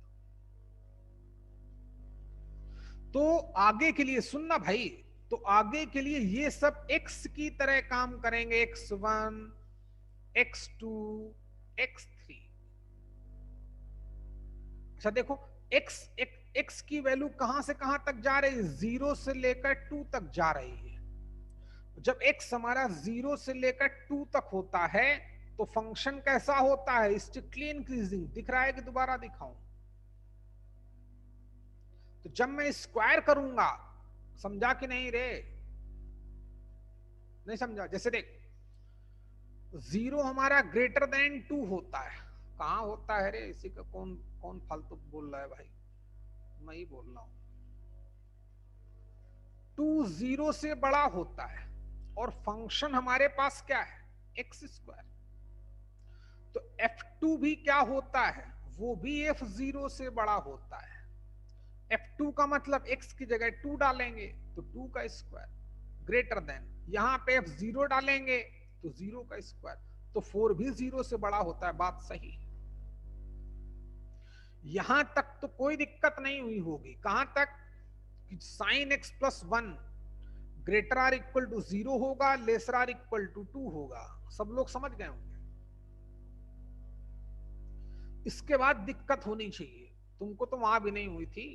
तो आगे के लिए सुनना भाई, तो आगे के लिए ये सब x की तरह काम करेंगे, x1 x2 x3। अच्छा देखो, x एक x की वैल्यू कहां से कहां तक जा रही है, 0 से लेकर 2 तक जा रही है। जब x हमारा 0 से लेकर 2 तक होता है तो फंक्शन कैसा होता है, स्ट्रिक्टली इंक्रीजिंग। दिख रहा है कि दोबारा दिखाऊं? तो जब मैं स्क्वायर करूंगा, समझा कि नहीं रे? नहीं समझा? जैसे देख, 0 हमारा ग्रेटर देन 2 होता है। कहां होता है रे? इसी का कौन कौन फालतू बोल रहा है भाई? मैं ही बोल रहा हूं। 2 0 से बड़ा होता है और फंक्शन हमारे पास क्या है, एक्स स्क्वायर। तो f2 भी क्या होता है, वो भी f0 से बड़ा होता है। f2 का मतलब x की जगह 2 डालेंगे तो 2 का स्क्वायर ग्रेटर देन, यहां पे f0 डालेंगे तो 0 का स्क्वायर, तो 4 भी 0 से बड़ा होता है। बात सही। यहां तक तो कोई दिक्कत नहीं हुई होगी। कहां तक कि sine x plus 1 greater or equal to 0 होगा, लेसर आर इक्वल टू 2 होगा। सब लोग समझ गए होंगे। इसके बाद दिक्कत होनी चाहिए, तुमको तो वहां भी नहीं हुई थी।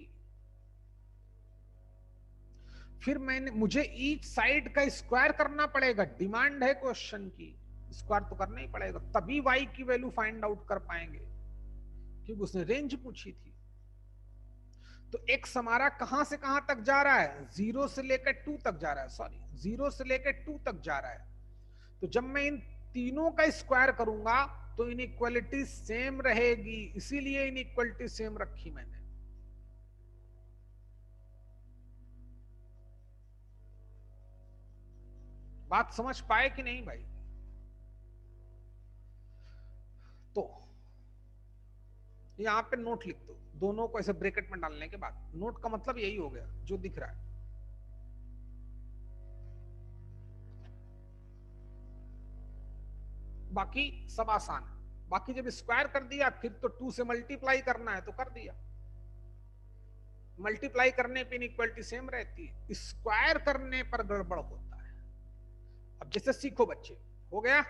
फिर मुझे ईच साइड का स्क्वायर करना पड़ेगा। डिमांड है क्वेश्चन की, स्क्वायर तो करना ही पड़ेगा, तभी y की वैल्यू फाइंड आउट कर पाएंगे, क्योंकि उसने रेंज पूछी थी। तो x हमारा कहां से कहां तक जा रहा है, 0 से लेकर 2 तक जा रहा है। सॉरी, 0 से लेकर 2 तक जा रहा है। तो जब मैं इन तीनों का स्क्वायर करूंगा तो इनइक्वालिटी सेम रहेगी, इसीलिए इनइक्वालिटी सेम रखी मैंने। बात समझ पाए कि नहीं भाई? तो यहां पे नोट लिख दो, दोनों को ऐसे ब्रैकेट में डालने के बाद। नोट का मतलब यही हो गया जो दिख रहा है। बाकी सब आसान है। बाकी जब स्क्वायर कर दिया फिर तो 2 से मल्टीप्लाई करना है तो कर दिया। मल्टीप्लाई करने पे इनइक्वालिटी सेम रहती है, स्क्वायर करने पर गड़बड़ होता है। अब जैसे सीखो बच्चे, हो गया?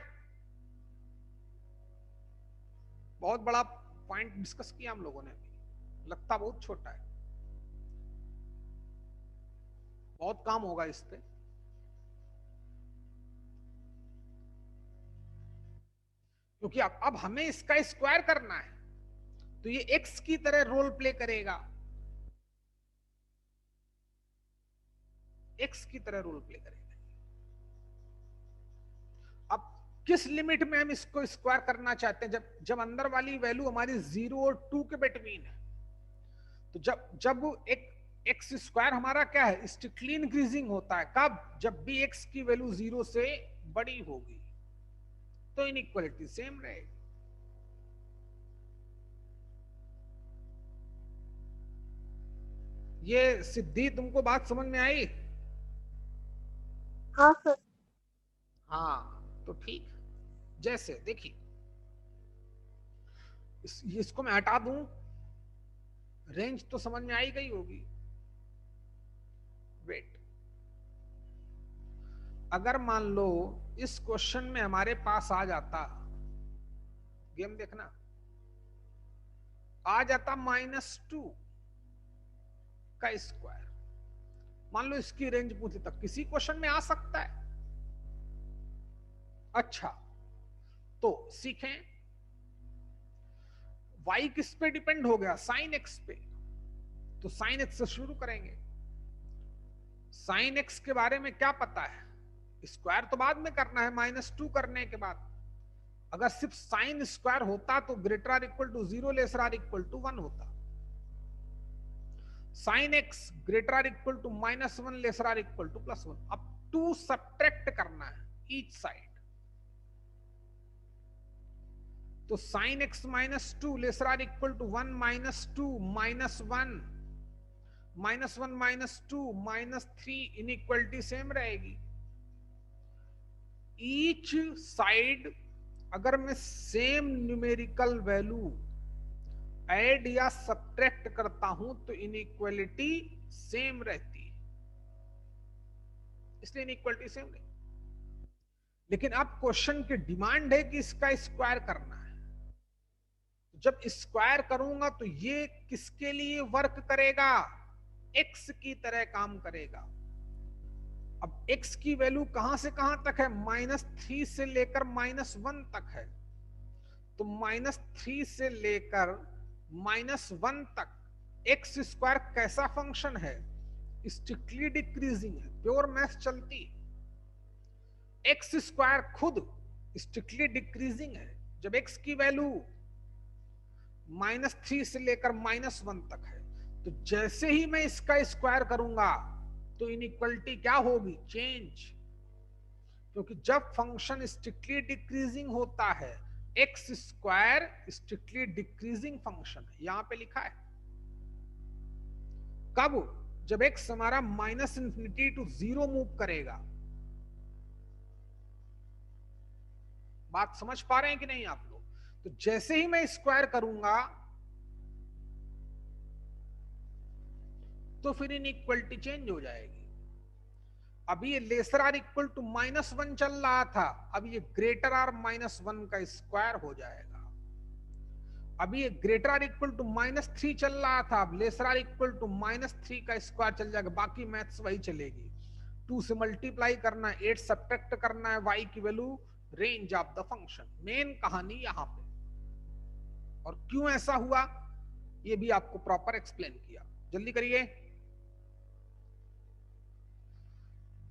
बहुत बड़ा पॉइंट डिस्कस किया हम लोगों ने अभी, लगता बहुत छोटा है, बहुत काम होगा इस पे। क्योंकि अब हमें इसका स्क्वायर करना है तो ये एक्स की तरह रोल प्ले करेगा, एक्स की तरह रोल प्ले करेगा। अब किस लिमिट में हम इसको स्क्वायर करना चाहते हैं, जब अंदर वाली वैल्यू हमारी 0 और 2 के बिटवीन है। तो जब एक एक्स स्क्वायर हमारा क्या है, स्ट्रिक्टली इंक्रीजिंग होता है। कब? जब भी एक्स की वैल्यू 0 से बड़ी होगी तो इनइक्वालिटी सेम रहेगी। ये सिद्धि तुमको बात समझ में आई? हाँ सर। हाँ तो ठीक। जैसे देखिए, इसको मैं हटा दूं, रेंज तो समझ में आई गई होगी। वेट, अगर मान लो इस क्वेश्चन में हमारे पास आ जाता, गेम देखना, आ जाता -2 का स्क्वायर। मान लो इसकी रेंज पूछे, तक किसी क्वेश्चन में आ सकता है। अच्छा, तो सीखें, y किस पे डिपेंड हो गया, साइन x पे। तो साइन x से शुरू करेंगे। साइन x के बारे में क्या पता है, स्क्वायर तो बाद में करना है, -2 करने के बाद। अगर सिर्फ साइन स्क्वायर होता तो greater or equal to 0, lesser or equal to 1 होता। Sine x greater or equal to -1, lesser or equal to +1। अब 2 सब्ट्रैक्ट करना है ईच साइड। तो sine x -2 lesser or equal to 1 -2 -1 -1 -2 -3, inequality same रहेगी। Each side अगर मैं same numerical value add या subtract करता हूं तो इनइक्वालिटी सेम रहती है, इसलिए इनइक्वालिटी सेम नहीं। लेकिन अब क्वेश्चन की डिमांड है कि इसका स्क्वायर करना है। जब स्क्वायर करूंगा तो ये किसके लिए वर्क करेगा, एक्स की तरह काम करेगा। अब एक्स की वैल्यू कहां से कहां तक है, -3 से लेकर -1 तक है। तो -3 से लेकर -1 तक एक्स स्क्वायर कैसा फंक्शन है, स्ट्रिक्टली डिक्रीजिंग है, प्योर मैथ चलती। एक्स स्क्वायर खुद स्ट्रिक्टली डिक्रीजिंग है। जब एक्स की वैल्यू -3 से लेकर -1 तक है, तो जैसे ही मैं इसका स्क्वायर करूंगा तो इनइक्वालिटी क्या होगी, चेंज। क्योंकि जब फंक्शन स्ट्रिक्टली डिक्रीजिंग होता है, x square strictly decreasing function है, यहां पे लिखा है। कब, जब एक्स हमारा -∞ टू 0 मूव करेगा। बात समझ पा रहे हैं कि नहीं आप लोग? तो जैसे ही मैं स्क्वायर करूंगा तो फिर इनइक्वालिटी चेंज हो जाएगी। अभी ये लेसर आर इक्वल टू -1 चल रहा था, अब ये ग्रेटर आर -1 का स्क्वायर हो जाएगा। अभी ये ग्रेटर आर इक्वल टू -3 चल रहा था, अब लेसर आर इक्वल टू -3 का स्क्वायर चल जाएगा। बाकी मैथ्स वही चलेगी। 2 से मल्टीप्लाई करना है, 8 सब्ट्रैक्ट करना है, y की value, range of the function. Main कहानी यहां पे। और क्यों ऐसा हुआ ये भी आपको प्रॉपर एक्सप्लेन किया। जल्दी करिए।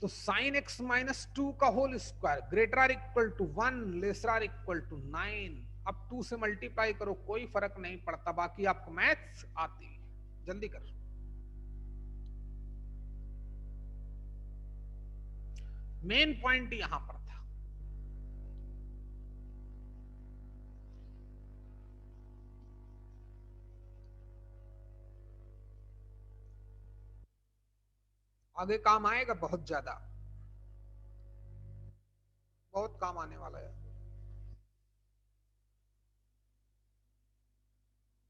तो sin x -2 का whole square greater or equal to 1, lesser or equal to 9। अब 2 से मल्टीप्लाई करो, कोई फर्क नहीं पड़ता, बाकी आपको मैथ्स आती। जल्दी कर। मेन पॉइंट यहां पर था। आगे काम आएगा, बहुत ज्यादा, बहुत काम आने वाला है।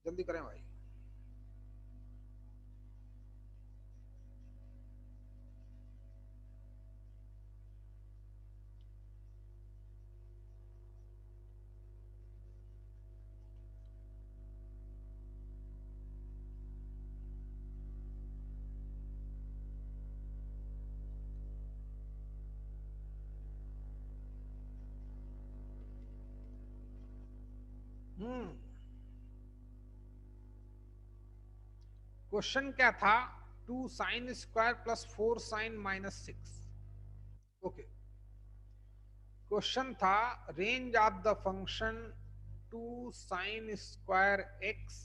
जल्दी करें भाई। क्वेश्चन क्या था, 2 sin square plus 4 sin -6। Okay, question था range of the function 2 sin square x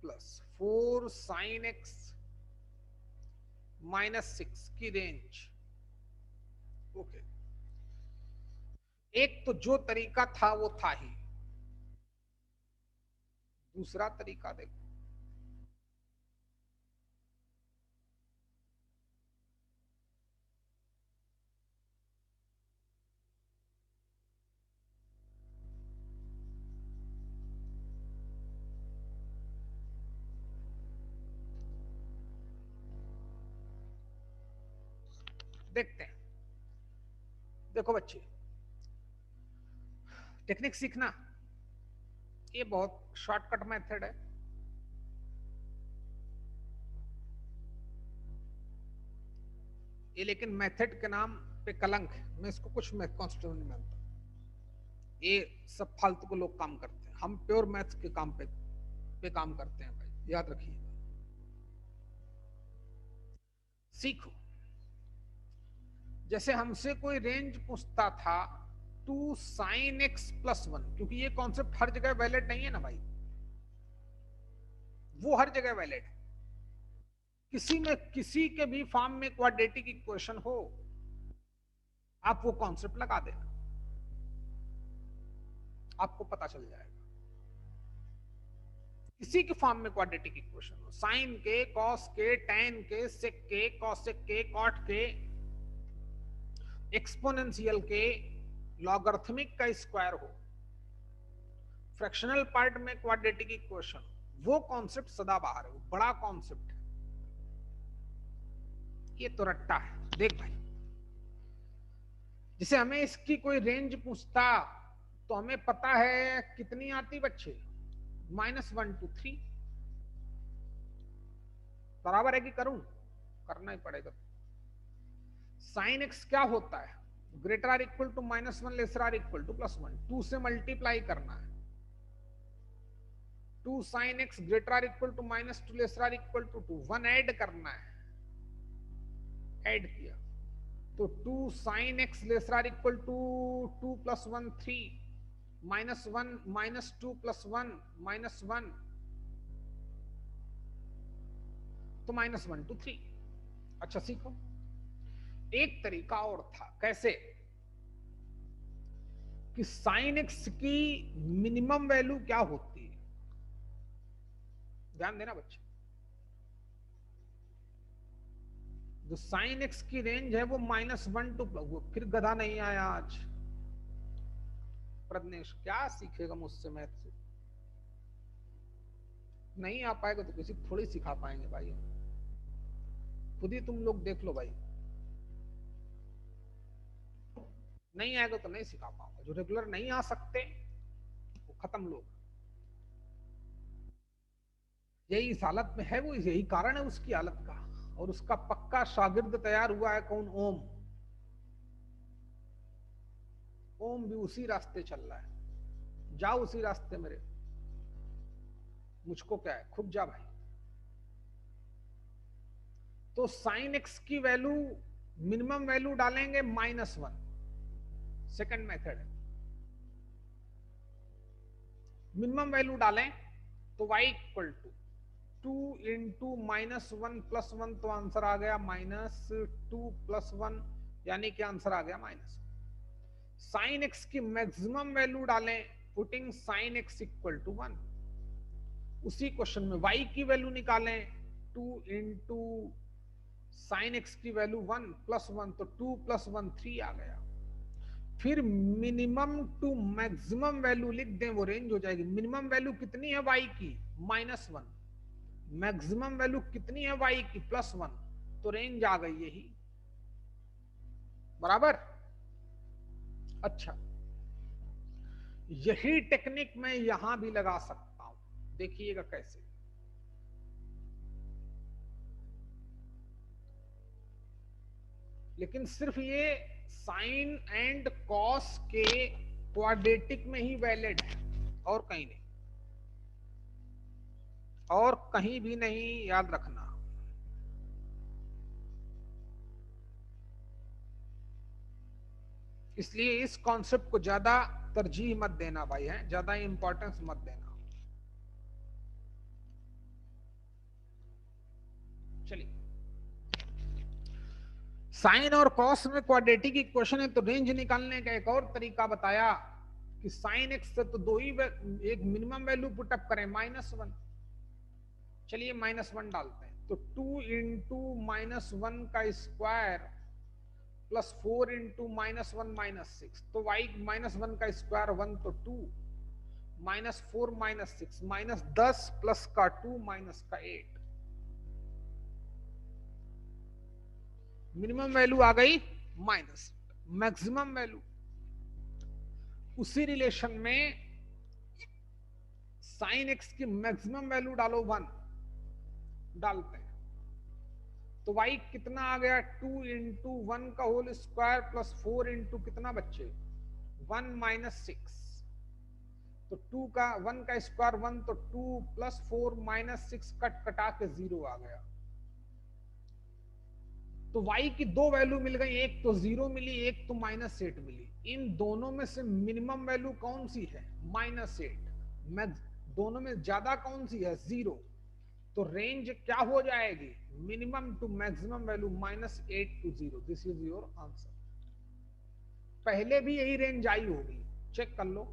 plus 4 sin x -6 की रेंज। ओके, एक तो जो तरीका था वो था ही, दूसरा तरीका देखो। देखते हैं। देखो बच्चे, टेक्निक सीखना ये बहुत शॉर्टकट मेथड है। ये लेकिन मेथड के नाम पे कलंक है। मैं इसको कुछ मैथ कॉन्स्टिट्यूट नहीं मानता। ये सब फालतू को लोग काम करते हैं, हम प्योर मैथ्स के काम पे काम करते हैं भाई, याद रखिए। सीखो। जैसे हमसे कोई रेंज पूछता था 2 sin x प्लस 1, क्योंकि ये कॉन्सेप्ट हर जगह वैलिड नहीं है ना भाई, वो हर जगह वैलिड है। किसी में किसी के भी फॉर्म में क्वाड्रेटिक इक्वेशन हो, आप वो कॉन्सेप्ट लगा देना, आपको पता चल जाएगा। किसी के फॉर्म में क्वाड्रेटिक इक्वेशन हो, साइन के, कॉस के, टैन के, सेक के, कॉसेक के, कॉट के, एक्सपोनेंशियल के, लॉगरिथमिक का स्क्वायर हो, फ्रैक्शनल पार्ट में क्वाड्रेटिक इक्वेशन, वो कॉन्सेप्ट सदाबहार है, वो बड़ा कॉन्सेप्ट है। ये तो रट्टा है। देख भाई, जैसे हमें इसकी कोई रेंज पूछता तो हमें पता है कितनी आती बच्चे, -1 to 3, बराबर है कि करूं? करना ही पड़ेगा। साइन एक्स क्या होता है, greater or equal to -1 lesser or equal to +1, 2 से मल्टीप्लाई करना है। 2 sin x greater or equal to -2 lesser or equal to 2, 1 add करना है, ऐड किया तो 2 sin x lesser or equal to 2 + 1 3, -1 -2 + 1 -1, तो -1 to 3। अच्छा सीखो, एक तरीका और था, कैसे कि sin x की मिनिमम वैल्यू क्या होती है, ध्यान देना बच्चे। जो sin x की रेंज है वो -1 to, फिर गधा नहीं आया आज प्रज्ञेश, क्या सीखेगा मुझसे मैथ से? नहीं आ पाएगा तो किसी थोड़ी सिखा पाएंगे भाई, खुद ही तुम लोग देख लो भाई, नहीं आएगा तो नहीं सिखा पाऊंगा। जो रेगुलर नहीं आ सकते वो खत्म लोग, यही इस हालत में है वो, यही कारण है उसकी हालत का। और उसका पक्का शागिर्द तैयार हुआ है, कौन? ओम। ओम भी उसी रास्ते चल रहा है, जाओ उसी रास्ते मेरे, मुझको क्या है, खुद जा भाई। तो साइन एक्स की वैल्यू, मिनिमम वैल्यू डालेंगे -1, सेकंड मेथड है। मिनिमम वैल्यू डालें तो y इक्वल टू 2 इंटू -1 + 1, तो आंसर आ गया -2 + 1, यानी कि आंसर आ गया -1। साइन एक्स की मैक्सिमम वैल्यू डालें, putting sine x equal to 1। उसी क्वेश्चन में y की वैल्यू निकालें, 2 इंटू साइन एक्स की वैल्यू 1 + 1, तो 2 + 1 3 आ गया। फिर मिनिमम टू मैक्सिमम वैल्यू लिख दें, वो रेंज हो जाएगी। मिनिमम वैल्यू कितनी है y की, -1, मैक्सिमम वैल्यू कितनी है y की, +1, तो रेंज आ गई यही, बराबर। अच्छा, यही टेक्निक मैं यहां भी लगा सकता हूं, देखिएगा कैसे। लेकिन सिर्फ ये साइन एंड कॉस के क्वाड्रेटिक में ही वैलिड है, और कहीं नहीं, और कहीं भी नहीं, याद रखना। इसलिए इस कॉन्सेप्ट को ज्यादा तरजीह मत देना भाई, है ज्यादा इंपॉर्टेंस मत देना। चलिए, साइन और कॉस में क्वाड्रेटिक इक्वेशन है, तो रेंज निकालने का एक और तरीका बताया कि साइन एक्स से तो दो ही, एक मिनिमम वैल्यू पुटअप करें -1। चलिए -1 डालते हैं, तो 2 इंटू -1 का स्क्वायर +4 इंटू -1 -6, तो y -1 का स्क्वायर 1, तो 2, -4 -6, -10 प्लस का 2 माइनस का 8, मिनिमम वैल्यू आ गई माइनस मैक्सिमम वैल्यू। उसी रिलेशन में साइन एक्स की मैक्सिमम वैल्यू डालो 1, डालते हैं तो y कितना आ गया, 2 इंटू 1 का होल स्क्वायर +4 इंटू कितना बच्चे, 1 -6, तो 2 का 1 का स्क्वायर 1, तो 2 + 4 -6 कट कटा के 0 आ गया। तो y की दो वैल्यू मिल गई, एक तो 0 मिली, एक तो -8 मिली। इन दोनों में से मिनिमम वैल्यू कौन सी है, -8। दोनों में ज्यादा कौन सी है, 0। तो रेंज क्या हो जाएगी, minimum to maximum value -8 to 0। This is your answer. पहले भी यही रेंज आई होगी, चेक कर लो,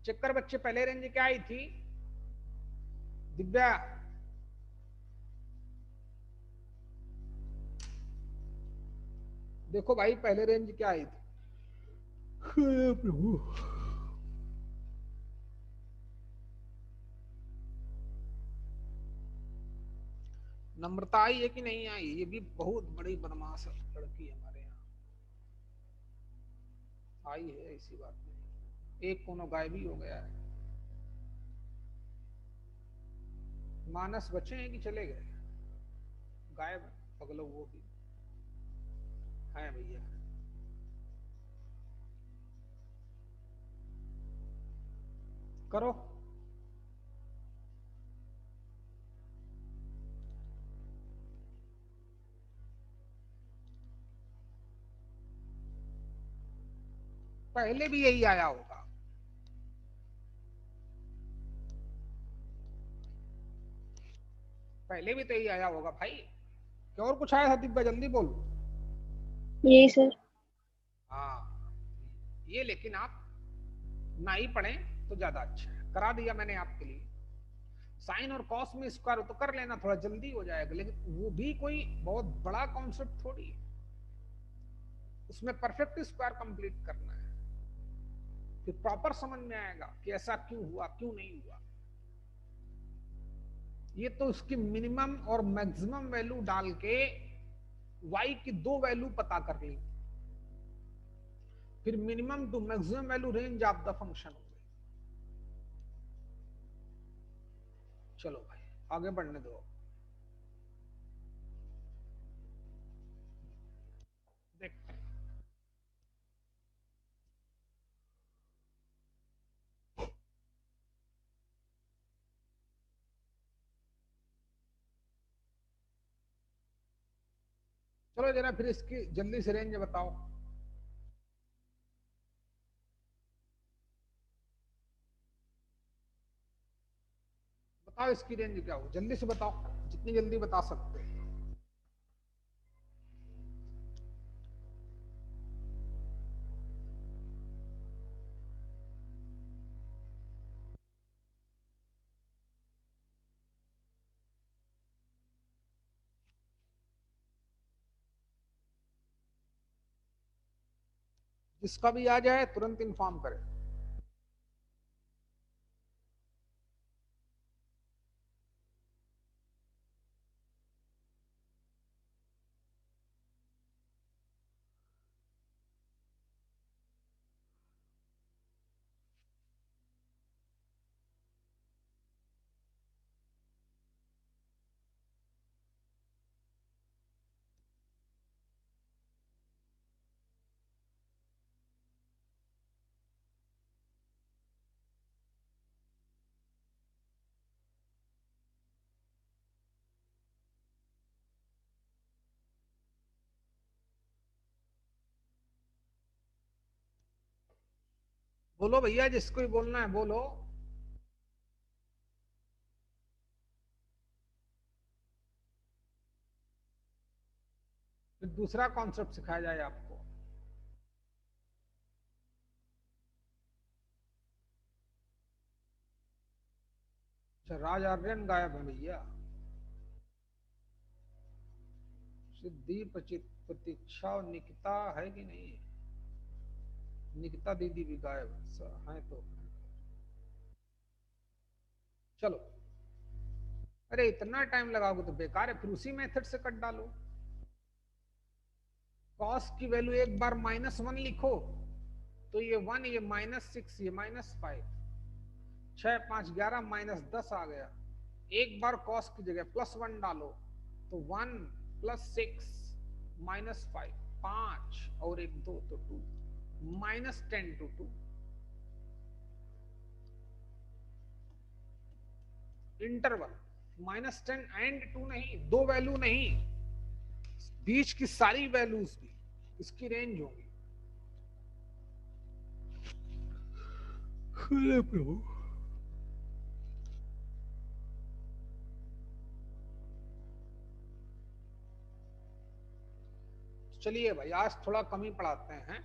चेक कर बच्चे, पहले रेंज क्या आई थी दिव्या, देखो भाई पहले रेंज क्या आई थी। प्रभु, नम्रता आई है कि नहीं आई, ये भी बहुत बड़ी बदमाश लड़की है हमारे यहाँ। आई है, ऐसी बात नहीं। एक कोना गायब ही हो गया है। मानस बचे हैं कि चले गए? गायब पगलो वो भी है भैया। करो। पहले भी यही आया होगा। पहले भी तो यही आया होगा भाई। क्या और कुछ आया था दिव्या? जल्दी बोल। यही सर। हाँ ये, लेकिन आप ना ही पढ़े तो ज्यादा अच्छा है। करा दिया मैंने आपके लिए। साइन और कॉस में स्क्वायर तो कर लेना, थोड़ा जल्दी हो जाएगा, लेकिन वो भी कोई बहुत बड़ा कॉन्सेप्ट थोड़ी है। उसमें परफेक्ट स्क्वायर कंप्लीट करना है, फिर प्रॉपर समझ में आएगा कि ऐसा क्यों हुआ क्यों नहीं हुआ। ये तो उसकी मिनिमम और मैक्सिमम वैल्यू डाल के y की दो वैल्यू पता कर ली, फिर minimum to maximum value range of the function हो गई। चलो भाई आगे बढ़ने दो। देखते हैं। चलो जरा फिर इसकी जल्दी से रेंज बताओ। बताओ इसकी रेंज क्या हो, जल्दी से बताओ, जितनी जल्दी बता सकते हैं। जिसका भी आ जाए तुरंत इन्फॉर्म करें। बोलो भैया, जिसको भी बोलना है बोलो। फिर दूसरा कॉन्सेप्ट सिखाया जाए आपको। अच्छा, राज आर्यन गायब है भैया। सिद्धि प्रतीक्षा और निकिता है कि नहीं? निकिता दीदी भी गायब है तो। चलो, अरे इतना टाइम लगाओगे तो बेकार है, फिर उसी मेथड से कट डालो। कॉस की वैल्यू एक बार -1 लिखो तो ये 1, ये -6, ये -5, 6 5 11 -10 आ गया। एक बार कॉस की जगह +1 डालो तो 1 +6 -5, 5 और एक 2 तो 2, -10 to 2। इंटरवल -10 एंड 2 नहीं, दो वैल्यू नहीं, बीच की सारी वैल्यूज भी इसकी रेंज होगी। चलिए भाई आज थोड़ा कम ही पढ़ाते हैं,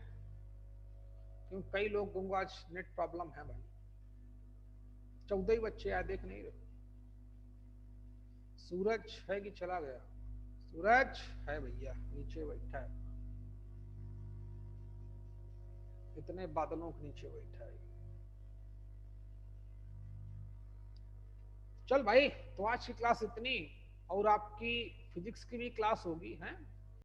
क्योंकि कई लोगों को आज नेट प्रॉब्लम है भाई। 14 ही बच्चे आए, देख नहीं रहे। सूरज है कि चला गया? सूरज है भैया, नीचे बैठा है, इतने बादलों के नीचे बैठा है। चल भाई, तो आज की क्लास इतनी, और आपकी फिजिक्स की भी क्लास होगी है।